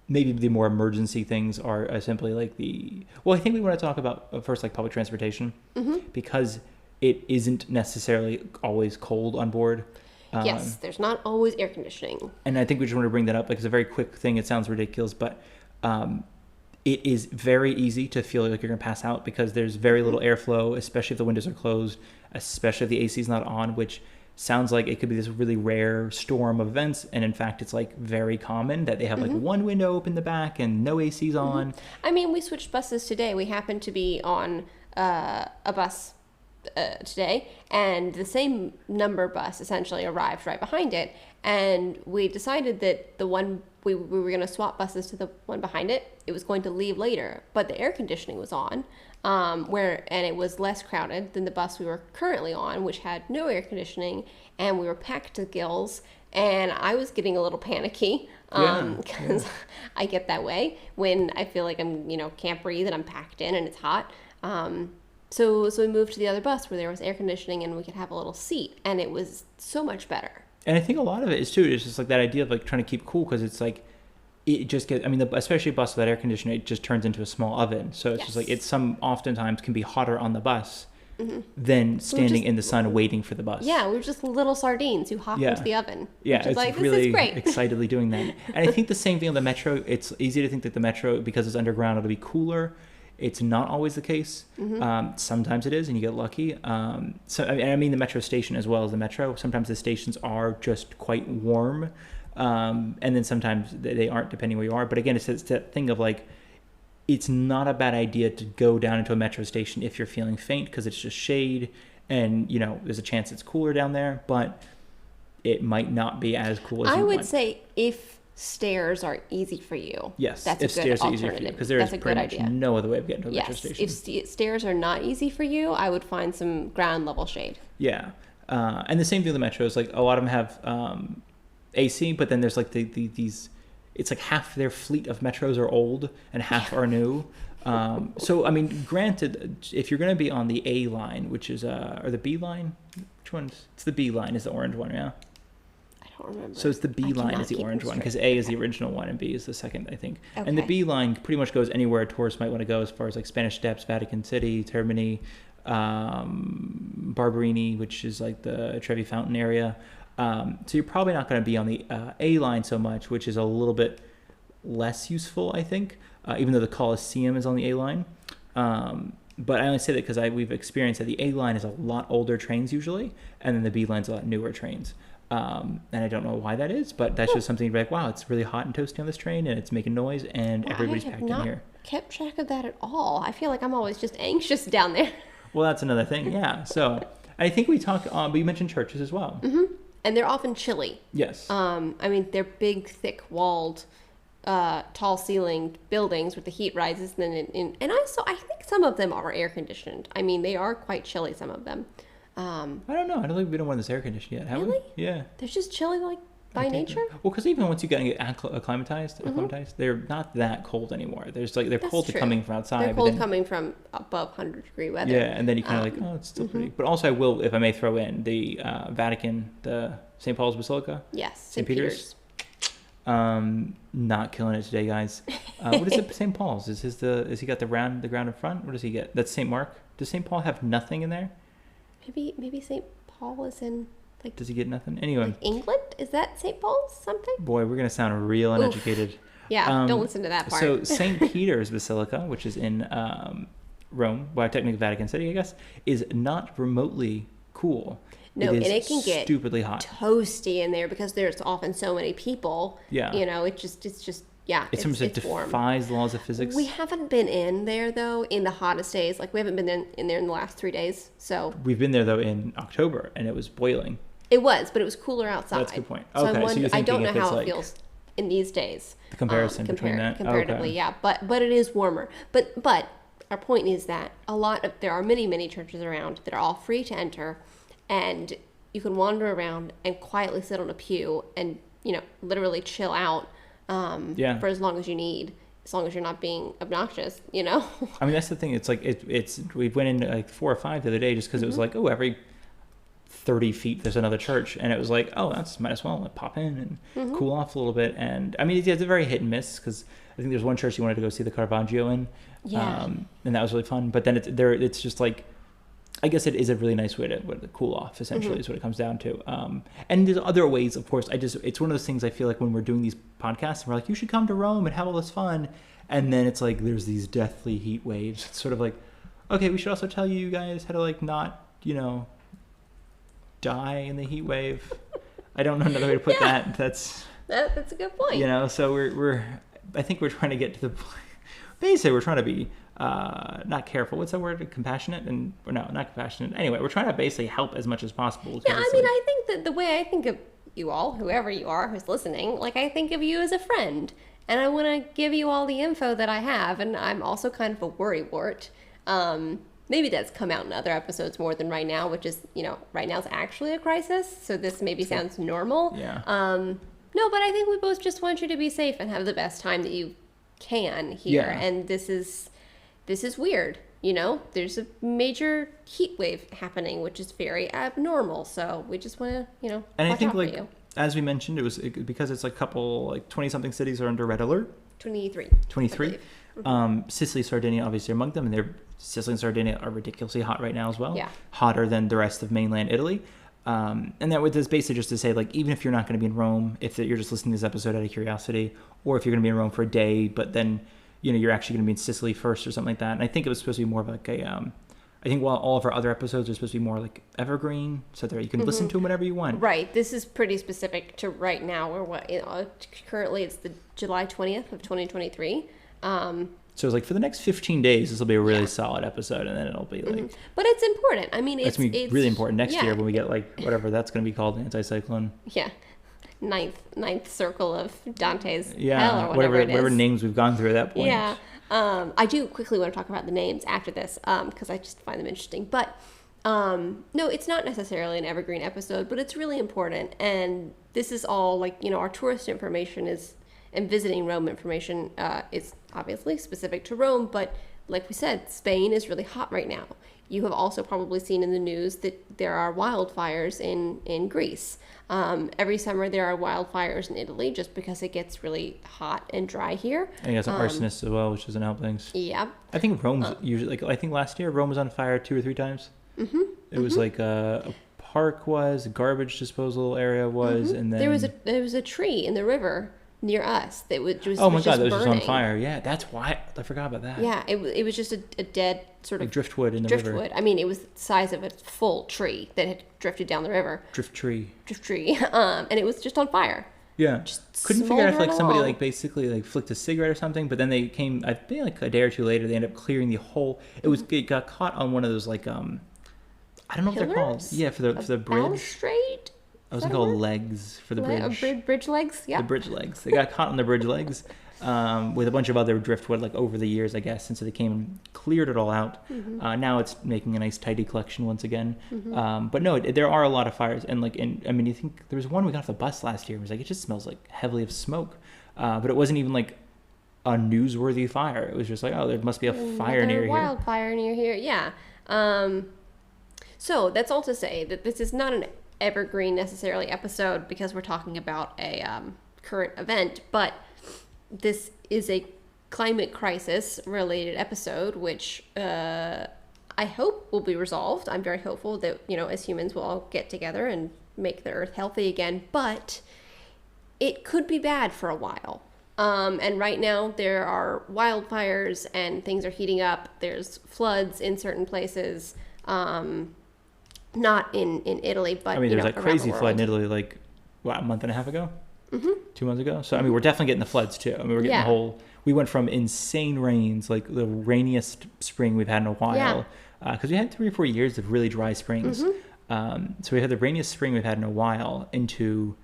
maybe the more emergency things are simply like I think we want to talk about first like public transportation, because it isn't necessarily always cold on board. Yes, there's not always air conditioning. And I think we just want to bring that up. Like, it's a very quick thing. It sounds ridiculous, but it is very easy to feel like you're going to pass out because there's very little airflow, especially if the windows are closed, especially if the AC is not on, which sounds like it could be this really rare storm of events. And in fact, it's like very common that they have like one window open in the back and no AC's on. I mean, we switched buses today. We happened to be on a bus today, and the same number bus essentially arrived right behind it, and we decided that the one we were going to swap buses to the one behind it. It was going to leave later, but the air conditioning was on, and it was less crowded than the bus we were currently on, which had no air conditioning, and we were packed to gills. And I was getting a little panicky because I get that way when I feel like I'm can't breathe and I'm packed in and it's hot. So we moved to the other bus where there was air conditioning and we could have a little seat, and it was so much better. And I think a lot of it is too, it's just like that idea of like trying to keep cool, because it's like, it just gets, especially a bus without air conditioning, it just turns into a small oven. So it's just like, oftentimes can be hotter on the bus than standing in the sun waiting for the bus. Yeah, we were just little sardines who hopped into the oven. Yeah, it's like, really this is great. excitedly doing that. And I think the same thing on the metro. It's easy to think that the metro, because it's underground, it'll be cooler. It's not always the case. Sometimes it is, and you get lucky. The metro station as well as the metro. Sometimes the stations are just quite warm, and then sometimes they aren't, depending where you are. But again, it's that thing of like, it's not a bad idea to go down into a metro station if you're feeling faint, because it's just shade, and there's a chance it's cooler down there, but it might not be as cool as you want. I would say if stairs are easy for you. Yes, that's if a good stairs are easy for you, because there is pretty much no other way of getting to a metro station. If stairs are not easy for you, I would find some ground level shade. Yeah, and the same thing with the metros. Like, a lot of them have AC, but then there's like these. It's like half their fleet of metros are old and half are new. So granted, if you're going to be on the A line, which is or the B line, which one's? It's the B line is the orange one, yeah. I don't remember. So it's the B line is the orange one, because A is the original one and B is the second, I think. Okay. And the B line pretty much goes anywhere a tourist might want to go, as far as like Spanish Steps, Vatican City, Termini, Barberini, which is like the Trevi Fountain area. So you're probably not going to be on the A line so much, which is a little bit less useful, I think, even though the Colosseum is on the A line. But I only say that because we've experienced that the A line is a lot older trains usually, and then the B line's a lot newer trains. And I don't know why that is, but that's just something you'd be like, wow, it's really hot and toasty on this train, and it's making noise, and everybody's packed in here. I have not kept track of that at all. I feel like I'm always just anxious down there. Well, that's another thing, yeah. So I think we talked, but you mentioned churches as well. And they're often chilly. Yes. They're big, thick-walled, tall-ceilinged buildings where the heat rises, and then I think some of them are air-conditioned. They are quite chilly, some of them. I don't know. I don't think we've been in one that's air conditioned yet, have we? Yeah. They're just chilly, like, by nature? Well, because even once you get acclimatized, they're not that cold anymore. They're cold to coming from outside. They're cold coming from above 100-degree weather. Yeah, and then you kind of like, oh, it's still pretty. But also I will, if I may throw in, the Vatican, the St. Paul's Basilica. Yes, St. Peter's. Not killing it today, guys. What is it? St. Paul's? Is he got the ground in front? What does he get? That's St. Mark. Does St. Paul have nothing in there? Maybe St. Paul is in, like... Does he get nothing? Anyway. Like England? Is that St. Paul's something? Boy, we're going to sound real uneducated. Yeah, don't listen to that part. So St. Peter's Basilica, which is in Rome, well, technically Vatican City, I guess, is not remotely cool. No, it is and it can get stupidly hot. Toasty in there because there's often so many people. Yeah. It's just yeah, It's almost like warm. defies the laws of physics. We haven't been in there though in the hottest days. Like we haven't been in there in the last 3 days. So we've been there though in October, and it was boiling. it was, but it was cooler outside. That's a good point. So Okay, so you're I don't thinking know if how it's it like feels in these days. the comparison between that. Comparatively, Okay. yeah. But it is warmer. But our point is that there are many churches around that are all free to enter, and you can wander around and quietly sit on a pew and literally chill out for as long as you need, as long as you're not being obnoxious. I mean, that's the thing. It's like we went in like 4 or 5 the other day just because it was like, oh, every 30 feet there's another church, and it was like, oh, that's might as well like, pop in and cool off a little bit. And I mean, it's a very hit and miss because I think there's one church you wanted to go see the Caravaggio in, and that was really fun. But then it's just like, I guess it is a really nice way to cool off, essentially, is what it comes down to. And there's other ways, of course. It's one of those things I feel like when we're doing these podcasts, and we're like, you should come to Rome and have all this fun. And then it's like, there's these deathly heat waves. It's sort of like, okay, we should also tell you guys how to like not, die in the heat wave. I don't know another way to put that. That's a good point. So I think we're trying to get to the point. Basically, we're trying to be not careful. What's that word? Compassionate? No, not compassionate. Anyway, we're trying to basically help as much as possible. Yeah, I mean, I think that the way I think of you all, whoever you are who's listening, like I think of you as a friend, and I want to give you all the info that I have, and I'm also kind of a worrywart. Maybe that's come out in other episodes more than right now, which is, right now is actually a crisis, so this maybe sounds normal. Yeah. No, but I think we both just want you to be safe and have the best time that you can here, and this is weird. There's a major heat wave happening, which is very abnormal. So we just want to, and watch I think out for like you. as we mentioned, because it's a couple like 20-something cities are under red alert. 23. 23. Sicily, Sardinia, obviously among them, and Sicily and Sardinia are ridiculously hot right now as well. Yeah. Hotter than the rest of mainland Italy. And that was basically just to say, like, even if you're not going to be in Rome, if you're just listening to this episode out of curiosity, or if you're going to be in Rome for a day, but then, you're actually going to be in Sicily first or something like that. And I think it was supposed to be more of like I think while all of our other episodes are supposed to be more like evergreen, so that you can listen to them whenever you want. Right. This is pretty specific to right now, or currently it's the July 20th of 2023. So it's like for the next 15 days, this will be a really solid episode, and then it'll be like... But it's important. I mean, it's really important next year when we get like whatever that's going to be called, anticyclone. Yeah. Ninth circle of Dante's hell or whatever names we've gone through at that point. Yeah. I do quickly want to talk about the names after this because I just find them interesting. But no, it's not necessarily an evergreen episode, but it's really important. And this is all like, our tourist information and visiting Rome information is obviously specific to Rome. But like we said, Spain is really hot right now. You have also probably seen in the news that there are wildfires in Greece. Every summer there are wildfires in Italy just because it gets really hot and dry here. And you got some arsonists as well, which doesn't help things. Yeah. I think Rome's usually, I think last year Rome was on fire 2 or 3 times. Mm-hmm. It was like a park a garbage disposal area was, and then... There was a tree in the river near us that was oh my god, that was burning. just on fire. Yeah, that's why I forgot about that. Yeah, it was just a dead sort of like driftwood in the river. Driftwood. I mean, it was the size of a full tree that had drifted down the river. Drift tree. And it was just on fire. Yeah. Couldn't figure out if like somebody along. like basically like flicked a cigarette or something, but then they came. I think like a day or two later, they ended up clearing the whole. It got caught on one of those like I don't know what they're called. Yeah, for the bridge. Balustrade. I was called legs for the bridge. Bridge legs, yeah. The bridge legs. They got caught on the bridge legs with a bunch of other driftwood, like over the years, I guess. And so they came and cleared it all out. Mm-hmm. Now it's making a nice, tidy collection once again. Mm-hmm. But no, there are a lot of fires. And you think there was one we got off the bus last year. It was like, it just smells like heavily of smoke. But it wasn't even like a newsworthy fire. It was just like, oh, there must be a fire near here. Wildfire near here, yeah. So that's all to say that this is not an evergreen necessarily episode because we're talking about a current event, but this is a climate crisis related episode, which I hope will be resolved. I'm very hopeful that, as humans we'll all get together and make the earth healthy again, but it could be bad for a while. And right now there are wildfires and things are heating up. There's floods in certain places. Not in Italy, but I mean, there's you know, like crazy around the flood in world. Italy, like what, a month and a half ago, 2 months ago. So I mean, we're definitely getting the floods too. I mean, we're getting Yeah. the whole. We went from insane rains, like the rainiest spring we've had in a while, because we had 3 or 4 years of really dry springs. So we had the rainiest spring we've had in a while into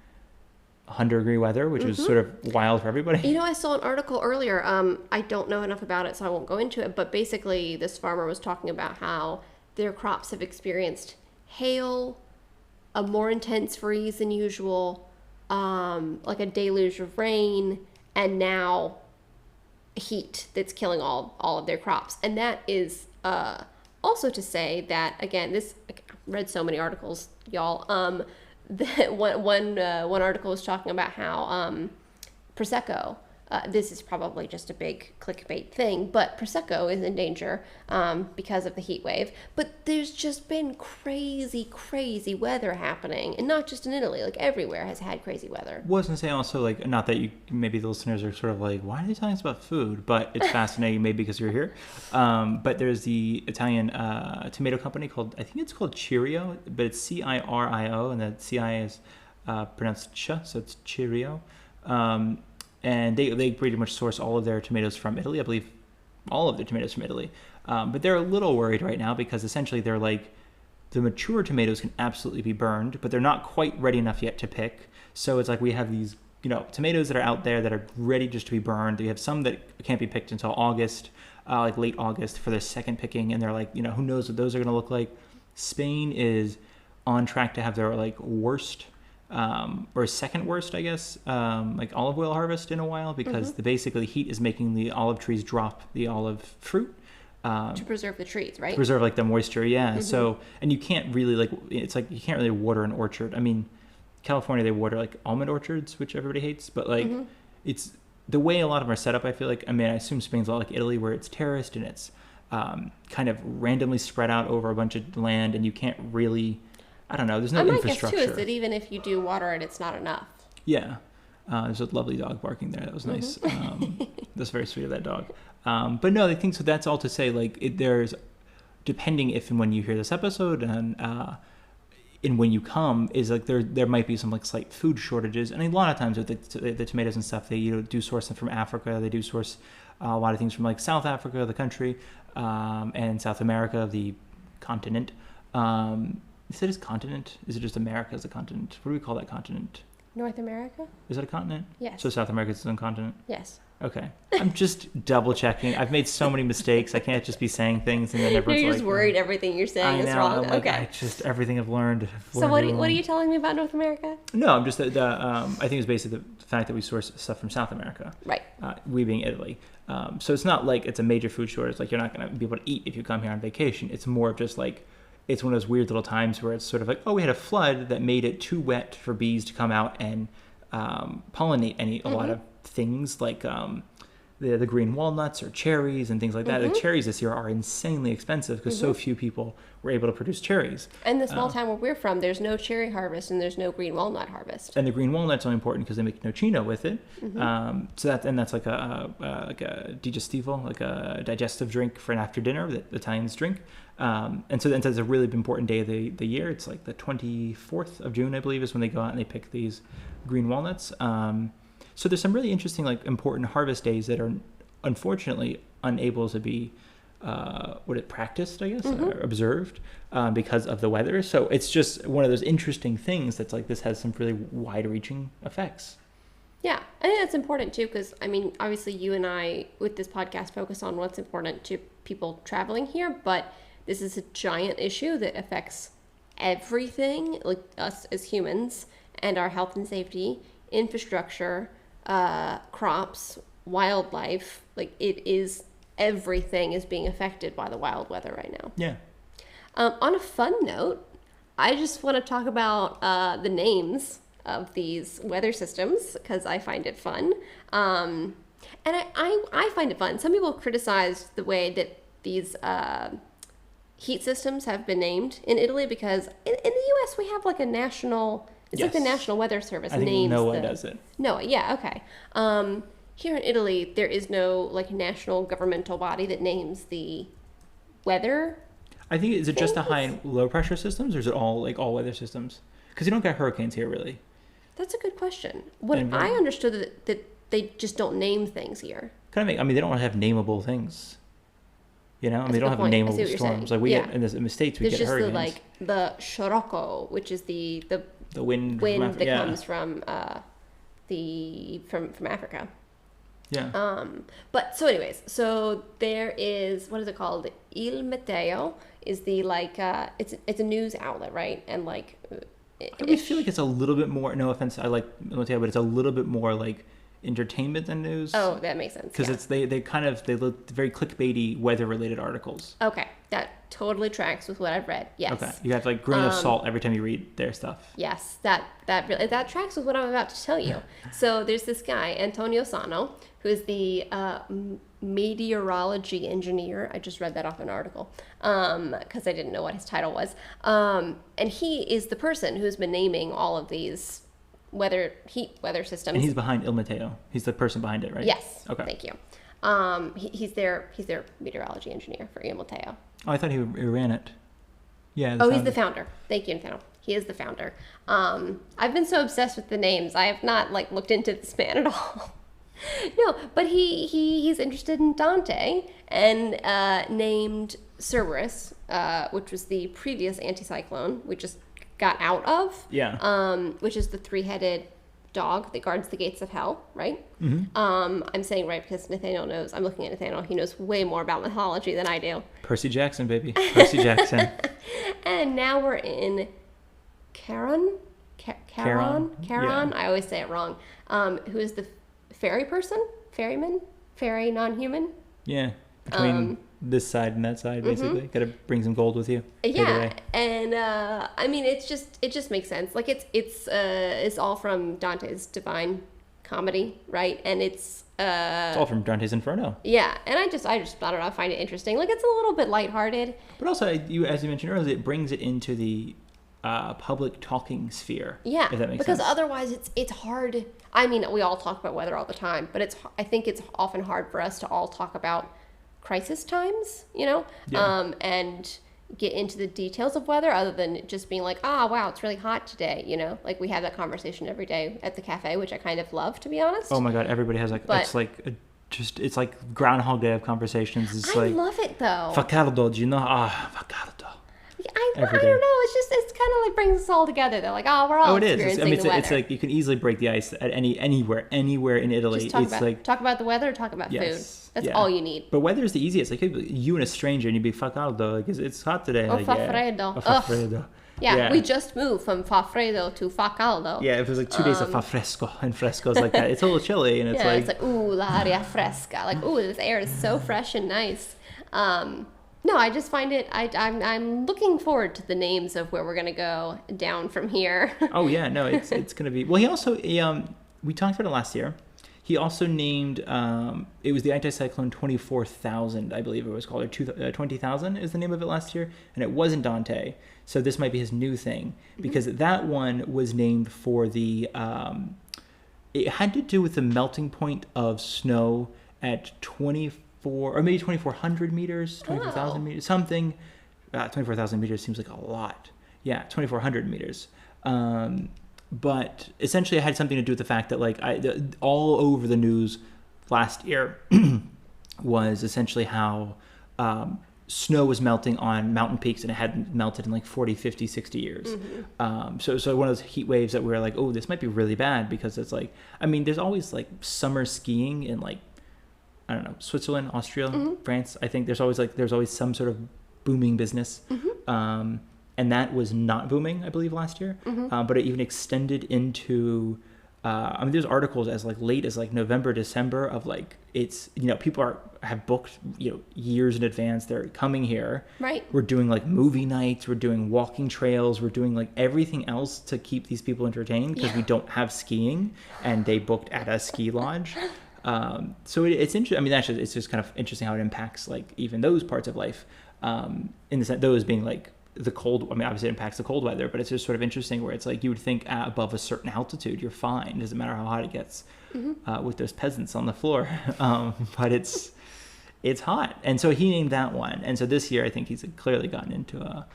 100-degree weather, which was sort of wild for everybody. You know, I saw an article earlier. I don't know enough about it, so I won't go into it. But basically, this farmer was talking about how their crops have experienced hail, a more intense freeze than usual, like a deluge of rain, and now heat that's killing all of their crops. And that is also to say that, again, this, I read so many articles, y'all. That one article was talking about how Prosecco, this is probably just a big clickbait thing, but Prosecco is in danger because of the heat wave. But there's just been crazy weather happening, and not just in Italy, like everywhere has had crazy weather. Wasn't say also like, not that you, maybe the listeners are sort of like, why are they telling us about food? But it's fascinating, maybe because you're here. But there's the Italian tomato company called, I think it's called Cirio, but it's Cirio, and the Ci is pronounced ch, so it's Cirio. And they pretty much source all of their tomatoes from Italy. I believe all of their tomatoes from Italy. But they're a little worried right now because essentially they're like, the mature tomatoes can absolutely be burned, but they're not quite ready enough yet to pick. So it's like we have these, you know, tomatoes that are out there that are ready just to be burned. We have some that can't be picked until August, like late August for their second picking. And they're like, you know, who knows what those are going to look like. Spain is on track to have their like worst or second worst, I guess, like olive oil harvest in a while because the basically heat is making the olive trees drop the olive fruit. To preserve the trees, right? To preserve like the moisture, yeah. So, and you can't really like, it's like you can't really water an orchard. I mean, California, they water like almond orchards, which everybody hates, but like it's the way a lot of them are set up, I feel like, I mean, I assume Spain's a lot like Italy where it's terraced and it's kind of randomly spread out over a bunch of land and you can't really, I don't know, there's no infrastructure. My guess too is that even if you do water it, it's not enough. Yeah. There's a lovely dog barking there. That was nice. That's very sweet of that dog. But no, I think so. That's all to say, like, there's, depending if and when you hear this episode and when you come, is like there might be some like slight food shortages. And a lot of times with the tomatoes and stuff, they do source them from Africa. They do source a lot of things from like South Africa, the country, and South America, the continent. Is it continent? Is it just America as a continent? What do we call that continent? North America? Is it a continent? Yes. So South America is its own continent? Yes. Okay. I'm just double checking. I've made so many mistakes. I can't just be saying things and then everyone's You're like... just worried everything you're saying is wrong. I'm like, Okay. everything I've learned. So what are you telling me about North America? No, I'm just... I think it's basically the fact that we source stuff from South America. Right. We being Italy. So it's not like it's a major food shortage. Like you're not going to be able to eat if you come here on vacation. It's more of just like... It's one of those weird little times where it's sort of like, oh, we had a flood that made it too wet for bees to come out and pollinate a lot of things like the green walnuts or cherries and things like that. Like cherries this year are insanely expensive because so few people were able to produce cherries. And the small town where we're from, there's no cherry harvest and there's no green walnut harvest. And the green walnut's only important because they make nocino with it. So that's like a digestivo, like a digestive drink for an after dinner that Italians drink. And so that's a really important day of the year. It's like the 24th of June, I believe, is when they go out and they pick these green walnuts. So there's some really interesting, like, important harvest days that are unfortunately unable to be practiced, I guess, or observed because of the weather. So it's just one of those interesting things that's like this has some really wide-reaching effects. Yeah, I think that's important too because, I mean, obviously you and I, with this podcast, focus on what's important to people traveling here, but this is a giant issue that affects everything, like us as humans and our health and safety, infrastructure, crops, wildlife. Like everything is being affected by the wild weather right now. Yeah. On a fun note, I just want to talk about the names of these weather systems because I find it fun. And I find it fun. Some people criticize the way that these heat systems have been named in Italy because in the U.S. we have like a national... It's like the National Weather Service I think names NOAA does it. NOAA, yeah, okay. here in Italy, there is no like national governmental body that names the weather. I think, is it just the high things. and low pressure systems, or is it all like all weather systems? Because you don't get hurricanes here really. That's a good question. What And I understood that they just don't name things here. I mean, they don't have nameable things. You know, I mean, That's they a don't good have point. I see nameable what you're storms. saying. Like we Yeah. get in the States, we There's get just hurricanes. the scirocco, which is the The wind wind that yeah. comes from from Africa. Yeah. But so anyways, so there is, what is it called? Il Meteo is the like it's a news outlet, right? And like I always feel like it's a little bit more. No offense, I like Mateo, but it's a little bit more like entertainment than news. oh, that makes sense. Because Yeah. it's they look very clickbaity weather related articles. Okay, that totally tracks with what I've read. Yes. Okay, you have like grain of salt every time you read their stuff. Yes, that really that tracks with what I'm about to tell you. So there's this guy Antonio Sano, who is the meteorology engineer. I just read that off an article because I didn't know what his title was. And he is the person who's been naming all of these heat weather systems. And he's behind Il Mateo. He's the person behind it, right? Yes. Okay. Thank you. He's their meteorology engineer for Il Mateo. Oh, I thought he ran it. Yeah. Oh, he's the founder. Thank you, Nathaniel. He is the founder. I've been so obsessed with the names. I have not like looked into this man at all. No, but he's interested in Dante and named Cerberus, which was the previous anticyclone we just got out of. Yeah. Which is the three-headed dog that guards the gates of hell, right? Mm-hmm. I'm saying right because Nathaniel knows. I'm looking at Nathaniel. He knows way more about mythology than I do. Percy Jackson, baby. Percy Jackson. And now we're in Charon. Charon? Yeah. I always say it wrong. Who is the fairy person? Ferryman? Fairy non-human? Yeah. Between this side and that side, basically. Gotta bring some gold with you. Yeah, and I mean, it just makes sense. Like it's all from Dante's Divine Comedy, right? And it's all from Dante's Inferno. yeah, and I don't know, I find it interesting. Like it's a little bit lighthearted. But also, as you mentioned earlier, it brings it into the public talking sphere. Yeah, if that makes because sense. otherwise it's hard. I mean, we all talk about weather all the time, but I think it's often hard for us to all talk about crisis times, you know, Yeah. and get into the details of weather other than just being like, wow, it's really hot today, you know, like we have that conversation every day at the cafe, which I kind of love, to be honest. Oh my God, everybody has like, But- it's like it's like Groundhog Day of conversations. It's I like, love it though. fa caldo, do you know? Fa caldo. I every don't day. know. It's kind of like brings us all together. They're like, we're all Oh, it is. experiencing I mean, the weather. it's like you can easily break the ice at anywhere in Italy. Just talk It's about, like, talk about the weather, talk about Yes, food. That's yeah. all you need. but weather is the easiest. Like you and a stranger, and you'd be fa caldo. Like it's hot today. Oh, like, fa yeah. freddo. Oh, fa Ugh. freddo. Yeah, we just moved from fa freddo to fa caldo. Yeah, if it was like 2 days of fa fresco, and fresco's like that. It's a little chilly, and it's Yeah, like, it's like, ooh, l'aria fresca. Like, ooh, this air is so fresh and nice. No, I just find it, I'm looking forward to the names of where we're going to go down from here. oh yeah, no, it's gonna be. Well, he also we talked about it last year. He also named it was the anticyclone 24,000, I believe it was called, or 20,000 is the name of it last year, and it wasn't Dante. So this might be his new thing because that one was named for the. It had to do with the melting point of snow at 24 or maybe 2,400 meters, 24,000 meters, something. 24,000 meters seems like a lot. Yeah, 2,400 meters. But essentially, it had something to do with the fact that like all over the news last year was essentially how snow was melting on mountain peaks and it hadn't melted in like 40, 50, 60 years. So one of those heat waves that we were like, oh, this might be really bad because it's like, I mean, there's always like summer skiing in like, I don't know, Switzerland, Austria, France. I think there's always some sort of booming business. And that was not booming, I believe, last year. But it even extended into, I mean, there's articles as like late as like November, December of like, it's, you know, people have booked, you know, years in advance. They're coming here. Right. We're doing like movie nights. We're doing walking trails. We're doing like everything else to keep these people entertained because we don't have skiing and they booked at a ski lodge. So it's interesting. I mean, it's just kind of interesting how it impacts like even those parts of life. In the sense, those being like the cold, I mean, obviously it impacts the cold weather, but it's just sort of interesting where it's like you would think above a certain altitude, you're fine. It doesn't matter how hot it gets with those peasants on the floor. But it's hot. And so he named that one. And so this year, I think he's clearly gotten into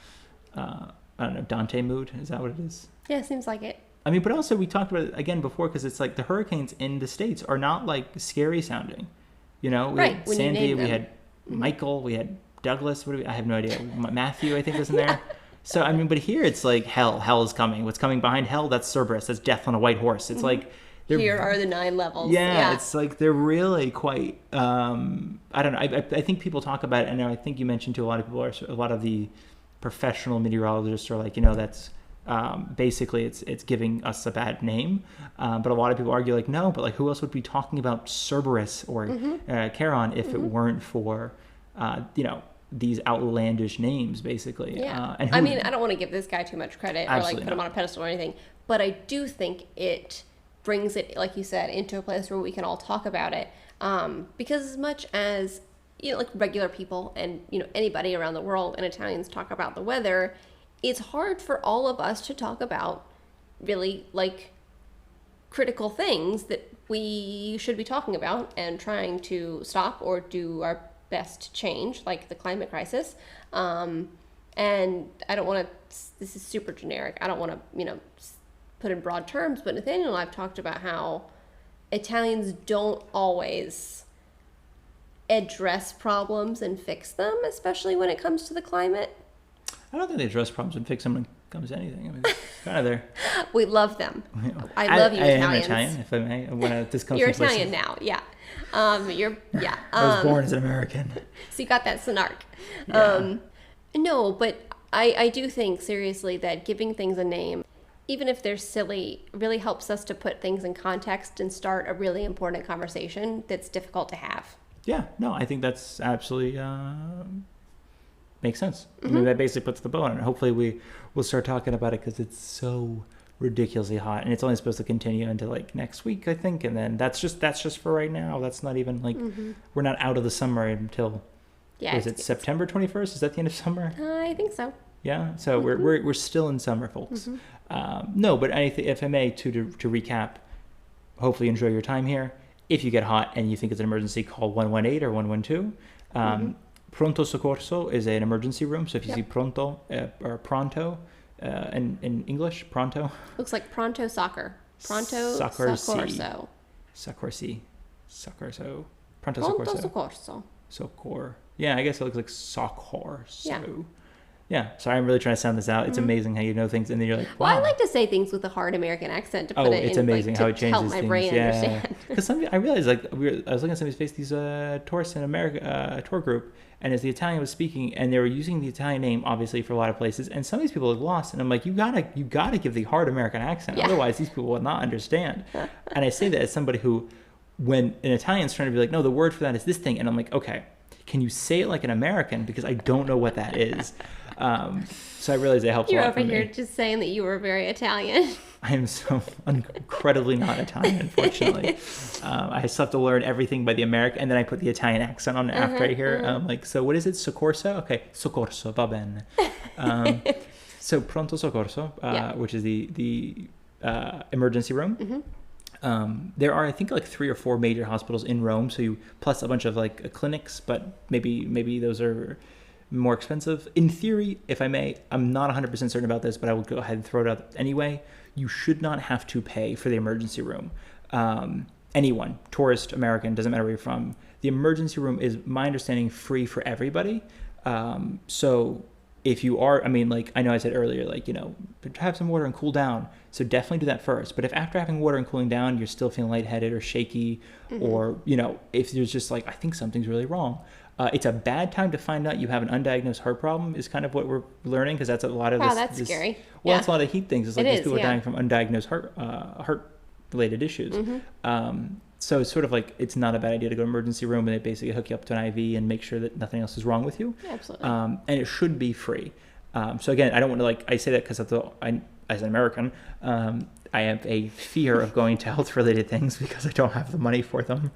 I don't know, Dante mood. Is that what it is? Yeah, seems like it. I mean, but also we talked about it again before because it's like the hurricanes in the States are not like scary sounding. You know, we had Sandy, we had Michael, we had Douglas. I have no idea. Matthew, I think, was in there. So, I mean, but here it's like hell. Hell is coming. What's coming behind hell? That's Cerberus. That's death on a white horse. It's like... Here are the 9 levels. Yeah, it's like they're really quite... I don't know. I think people talk about it, and I think you mentioned to a lot of people, a lot of the professional meteorologists are like, that's... basically, it's giving us a bad name. But a lot of people argue like, no, but like who else would be talking about Cerberus or Charon if it weren't for... these outlandish names, basically. Yeah. I mean, I don't want to give this guy too much credit or like put him on a pedestal or anything, but I do think it brings it, like you said, into a place where we can all talk about it. Because as much as, like regular people and, anybody around the world and Italians talk about the weather, it's hard for all of us to talk about really like critical things that we should be talking about and trying to stop or do our best to change, like the climate crisis. And I don't want to, this is super generic. I don't want to, put in broad terms, but Nathaniel and I have talked about how Italians don't always address problems and fix them, especially when it comes to the climate. I don't think they address problems and fix them when it comes to anything. I mean, it's kind of there. We love them. I love you, Italians. I am Italian, if I may. When this comes You're Italian now, yeah. I was born as an American. So you got that snark. Yeah. No, but I do think seriously that giving things a name, even if they're silly, really helps us to put things in context and start a really important conversation that's difficult to have. Yeah, no, I think that's absolutely makes sense. I mean, that basically puts the bow on it. Hopefully we'll start talking about it because it's so ridiculously hot, and it's only supposed to continue into like next week, I think, and then that's just for right now. That's not even like we're not out of the summer until is it September 21st? Is that the end of summer? I think so. Yeah, so we're still in summer, folks. No, but anything, if I may, to recap, hopefully enjoy your time here. If you get hot and you think it's an emergency, call 118 or 112. Pronto Soccorso is an emergency room, so if you see pronto or pronto in English, pronto. Looks like pronto soccer. Pronto Soccorso. Soccorso. Pronto Soccorso. Soccor. Yeah, I guess it looks like Soccorso. Yeah, sorry, I'm really trying to sound this out. It's amazing how you know things, and then you're like, wow. Well, I like to say things with a hard American accent to put it in, it's amazing like, how it changes help my things. brain understand. Because I realized, like, I was looking at somebody's face, these tourists in America, tour group, and as the Italian was speaking, and they were using the Italian name, obviously, for a lot of places, and some of these people had lost, and I'm like, you gotta give the hard American accent, otherwise these people will not understand. And I say that as somebody who, when an Italian's trying to be like, no, the word for that is this thing, and I'm like, okay, can you say it like an American? Because I don't know what that is. So I realized it helps a lot You're for over me. here just saying that you were very Italian. I am so incredibly not Italian, unfortunately. I still have to learn everything by the American, and then I put the Italian accent on it after I hear it. Like, so what is it? Soccorso? Okay, soccorso, va bene. So pronto soccorso, which is the emergency room. There are, I think, like 3 or 4 major hospitals in Rome. So plus a bunch of like clinics, but maybe those are more expensive. In theory, if I may, I'm not 100% certain about this, but I will go ahead and throw it out anyway. You should not have to pay for the emergency room. Anyone, tourist, American, doesn't matter where you're from. The emergency room is, my understanding, free for everybody. So if you are, I mean, like, I know I said earlier, like, have some water and cool down. So definitely do that first. But if after having water and cooling down, you're still feeling lightheaded or shaky, or, if there's just like, I think something's really wrong, it's a bad time to find out you have an undiagnosed heart problem is kind of what we're learning, because that's a lot of this. Wow, that's scary. Well, that's a lot of heat things. It's like these people are dying from undiagnosed heart-related issues. So it's sort of like, it's not a bad idea to go to emergency room and they basically hook you up to an IV and make sure that nothing else is wrong with you. Yeah, absolutely. And it should be free. So again, I don't want to I say that because as an American, I have a fear of going to health-related things because I don't have the money for them.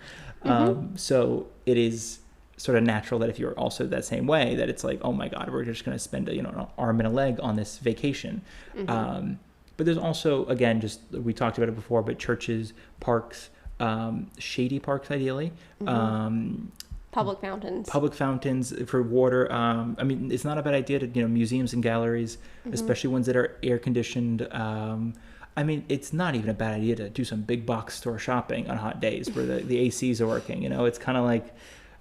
So it is sort of natural that if you're also that same way, that it's like, oh my God, we're just going to spend an arm and a leg on this vacation. But there's also, again, just we talked about it before, but churches, parks, shady parks ideally. Public fountains. Public fountains for water. I mean, it's not a bad idea to, museums and galleries, especially ones that are air conditioned. I mean, it's not even a bad idea to do some big box store shopping on hot days where the ACs are working. It's kind of like,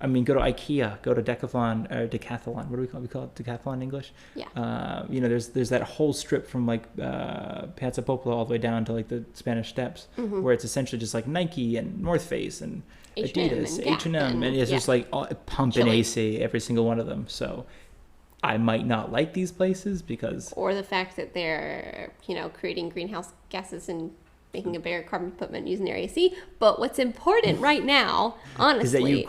I mean, go to IKEA, go to Decathlon. What do we call it? We call it Decathlon in English. Yeah. There's that whole strip from like Piazza Popolo all the way down to like the Spanish Steps, where it's essentially just like Nike and North Face and Adidas, H&M, and it's just like pumping AC every single one of them. So I might not like these places because... Or the fact that they're, creating greenhouse gases and making a bigger carbon footprint using their AC. But what's important right now, honestly, is that you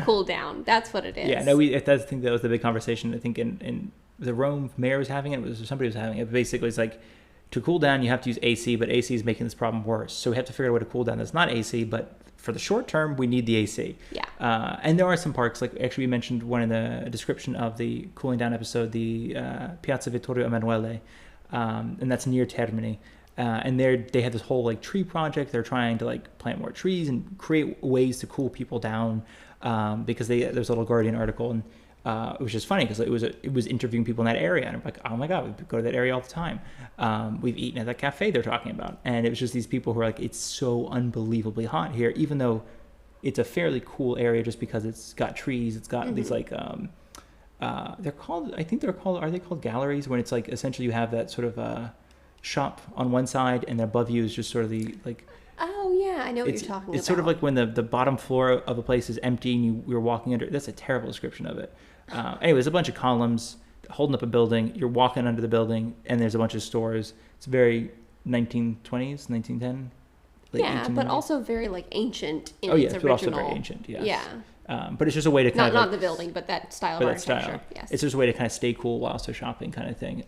cool down. That's what it is. Yeah, no, I think that was the big conversation. I think in the Rome mayor was having it, somebody was having it. Basically, it's like, to cool down, you have to use AC, but AC is making this problem worse. So we have to figure out a way to cool down that's not AC, but for the short term, we need the AC. Yeah. And there are some parks, like actually we mentioned one in the description of the cooling down episode, the Piazza Vittorio Emanuele, and that's near Termini. And they have this whole like tree project. They're trying to like plant more trees and create ways to cool people down, because there's a little Guardian article, and it was just funny because it was interviewing people in that area, and I'm like, oh my God, we go to that area all the time. We've eaten at that cafe they're talking about, and it was just these people who are like, it's so unbelievably hot here, even though it's a fairly cool area just because it's got trees. It's got these like are they called galleries, when it's like essentially you have that sort of shop on one side and above you is just sort of the like... Oh yeah, I know what you're talking about. It's sort of like when the bottom floor of a place is empty and you're walking under. That's a terrible description of it. Anyways, a bunch of columns holding up a building. You're walking under the building and there's a bunch of stores. It's very 1920s, 1910. Yeah, but also very like ancient in its original. But also very ancient. Yes. Yeah. But it's just a way to not the building, but that style of architecture. Yes. It's just a way to kind of stay cool while also shopping, kind of thing.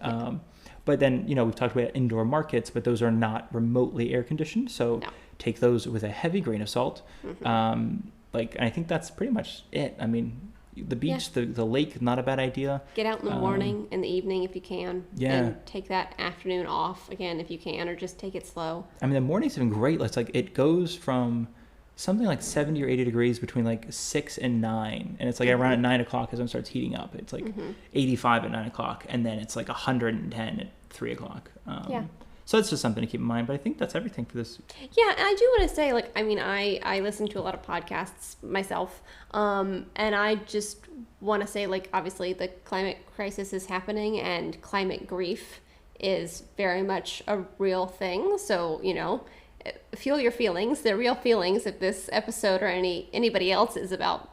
But then, we've talked about indoor markets, but those are not remotely air conditioned. So take those with a heavy grain of salt. And I think that's pretty much it. I mean, the beach, the lake, not a bad idea. Get out in the morning and the evening if you can. Yeah. And take that afternoon off again if you can, or just take it slow. I mean, the morning's even great. It's like it goes from something like 70 or 80 degrees between like 6 and 9. And it's like around at 9 o'clock is when it starts heating up. It's like 85 at 9 o'clock. And then it's like 110 at 3 o'clock. So it's just something to keep in mind. But I think that's everything for this. Yeah, and I do want to say, I listen to a lot of podcasts myself. And I just want to say, obviously the climate crisis is happening and climate grief is very much a real thing. So, feel your feelings. They're real feelings. If this episode or anybody else is about,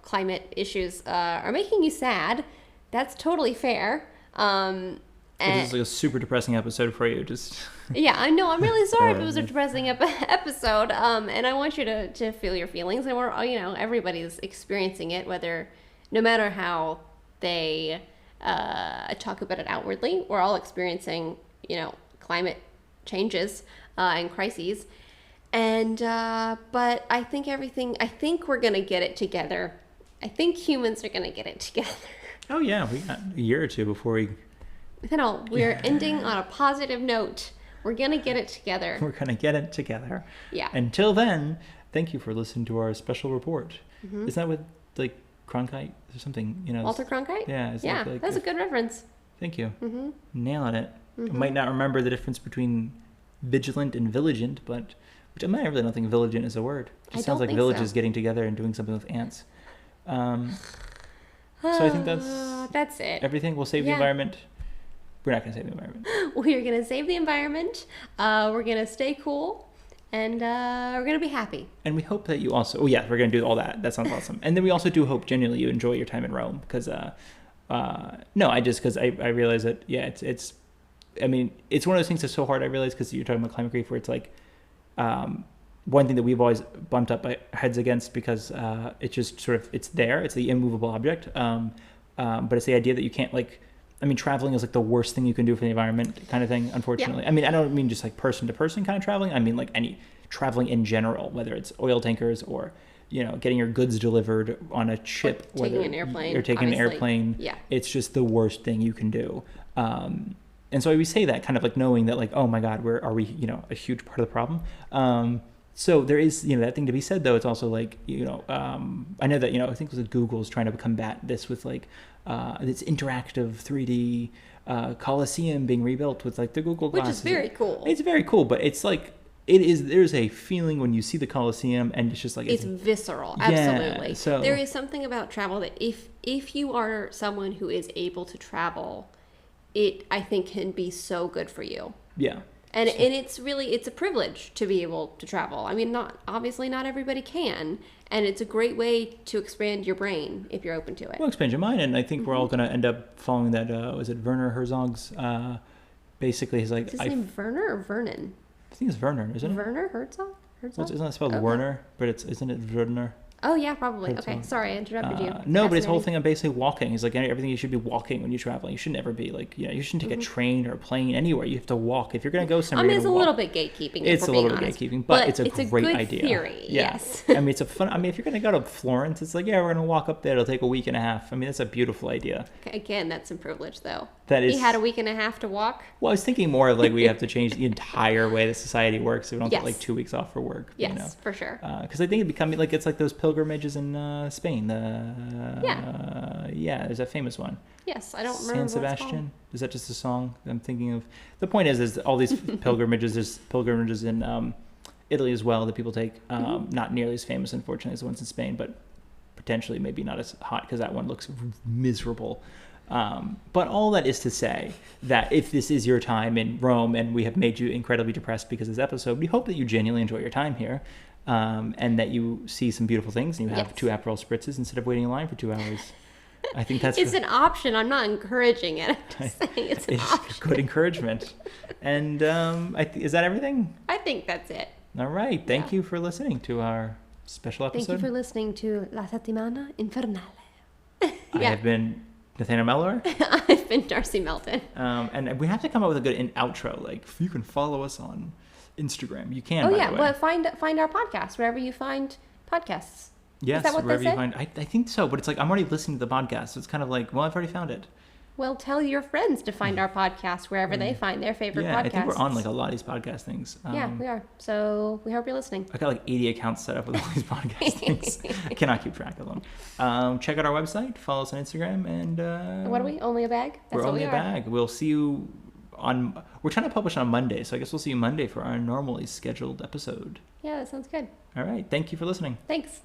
climate issues are making you sad, that's totally fair. This is like a super depressing episode for you. Just yeah, I know. I'm really sorry if it was a depressing episode. And I want you to feel your feelings. And we're, everybody's experiencing it, no matter how they talk about it outwardly. We're all experiencing, climate changes and crises. And but I think we're gonna get it together. I think humans are gonna get it together. Oh yeah, we got a year or two before we. We're ending on a positive note. We're going to get it together. We're going to get it together. Yeah. Until then, thank you for listening to our special report. Is that with, Cronkite or something? Walter Cronkite? Yeah. That's a good reference. Thank you. Nailing it. I might not remember the difference between vigilant and vigilant, but which I really don't think vigilant is a word. It just sounds like villages getting together and doing something with ants. So I think that's it. Everything. We'll save the environment. We're not going to save the environment. We're going to save the environment. We're going to stay cool. And we're going to be happy. And we hope that you also... Oh, yeah, we're going to do all that. That sounds awesome. And then we also do hope genuinely you enjoy your time in Rome. Because, because I realize that, it's... I mean, it's one of those things that's so hard, I realize, because you're talking about climate grief, where it's like... one thing that we've always bumped up our heads against because it's just sort of... It's there. It's the immovable object. But it's the idea that you can't, traveling is the worst thing you can do for the environment kind of thing, unfortunately. Yeah. I mean, I don't mean just person to person kind of traveling. I mean any traveling in general, whether it's oil tankers or, getting your goods delivered on a ship, or taking an airplane, or taking an obviously. airplane. Yeah. It's just the worst thing you can do. And so we say that kind of like knowing that like, oh my God, are we, a huge part of the problem. So there is, that thing to be said though. It's also like, I know that, I think it was Google's trying to combat this with like, this interactive 3D, Coliseum being rebuilt with like the Google glasses. Which is very cool. It's very cool, but it's like, there's a feeling when you see the Coliseum and it's just like, it's visceral. Yeah, Absolutely. so there is something about travel that if you are someone who is able to travel, it, I think, can be so good for you. Yeah. And it's a privilege to be able to travel. I mean, obviously not everybody can, and it's a great way to expand your brain if you're open to it. Well, expand your mind, and I think we're all going to end up following that. Was it Werner Herzog's? Basically, he's like. Is his name Werner or Vernon? I think it's Werner, isn't it? Werner Herzog? Isn't it spelled Werner? But isn't it Werner? Oh, yeah, probably. Herzog. Okay, sorry, I interrupted you. No, but his whole thing on basically walking. He's like, everything you should be walking when you're traveling. You should never be like, you shouldn't take a train or a plane anywhere. You have to walk. If you're going to go somewhere, it's a little bit gatekeeping. It's a little bit gatekeeping, but it's a great good idea. Theory, yeah. Yes. I mean, it's a fun. I mean, if you're going to go to Florence, it's like, we're going to walk up there. It'll take a week and a half. I mean, that's a beautiful idea. Again, that's some privilege, though. That is. He had a week and a half to walk. Well, I was thinking more of like we have to change the entire way the society works, so we don't get like 2 weeks off for work. Yes, for sure. Because I think it becoming like it's like those pilgrimages in Spain. There's that famous one. Yes, I don't remember. San Sebastian. Is that just a song I'm thinking of? The point is all these pilgrimages. There's pilgrimages in Italy as well that people take. Not nearly as famous, unfortunately, as the ones in Spain, but potentially maybe not as hot because that one looks miserable. But all that is to say that if this is your time in Rome and we have made you incredibly depressed because of this episode, we hope that you genuinely enjoy your time here. And that you see some beautiful things and you have 2 Aperol spritzes instead of waiting in line for 2 hours. I think that's... It's an option. I'm not encouraging it. I'm just saying it's an option. Good encouragement. And is that everything? I think that's it. All right. Thank you for listening to our special episode. Thank you for listening to La Settimana Infernale. I have been Nathaniel Mellor. I've been Darcy Melton. And we have to come up with a good outro. Like, you can follow us on Instagram. You can. Oh, yeah. Well, find our podcast wherever you find podcasts. Yes, is that what wherever they you say? find. I think so, but it's like I'm already listening to the podcast, so it's kind of like, well, I've already found it. Well, tell your friends to find our podcast wherever they find their favorite podcasts. I think we're on like a lot of these podcast things. Yeah, we are. So we hope you're listening. I got like 80 accounts set up with all these podcast things. I cannot keep track of them. Check out our website, follow us on Instagram, and what are we? Only a bag? That's we're what only we a are. bag. We'll see you on. We're trying to publish on Monday, so I guess we'll see you Monday for our normally scheduled episode. Yeah, that sounds good. All right. Thank you for listening. Thanks.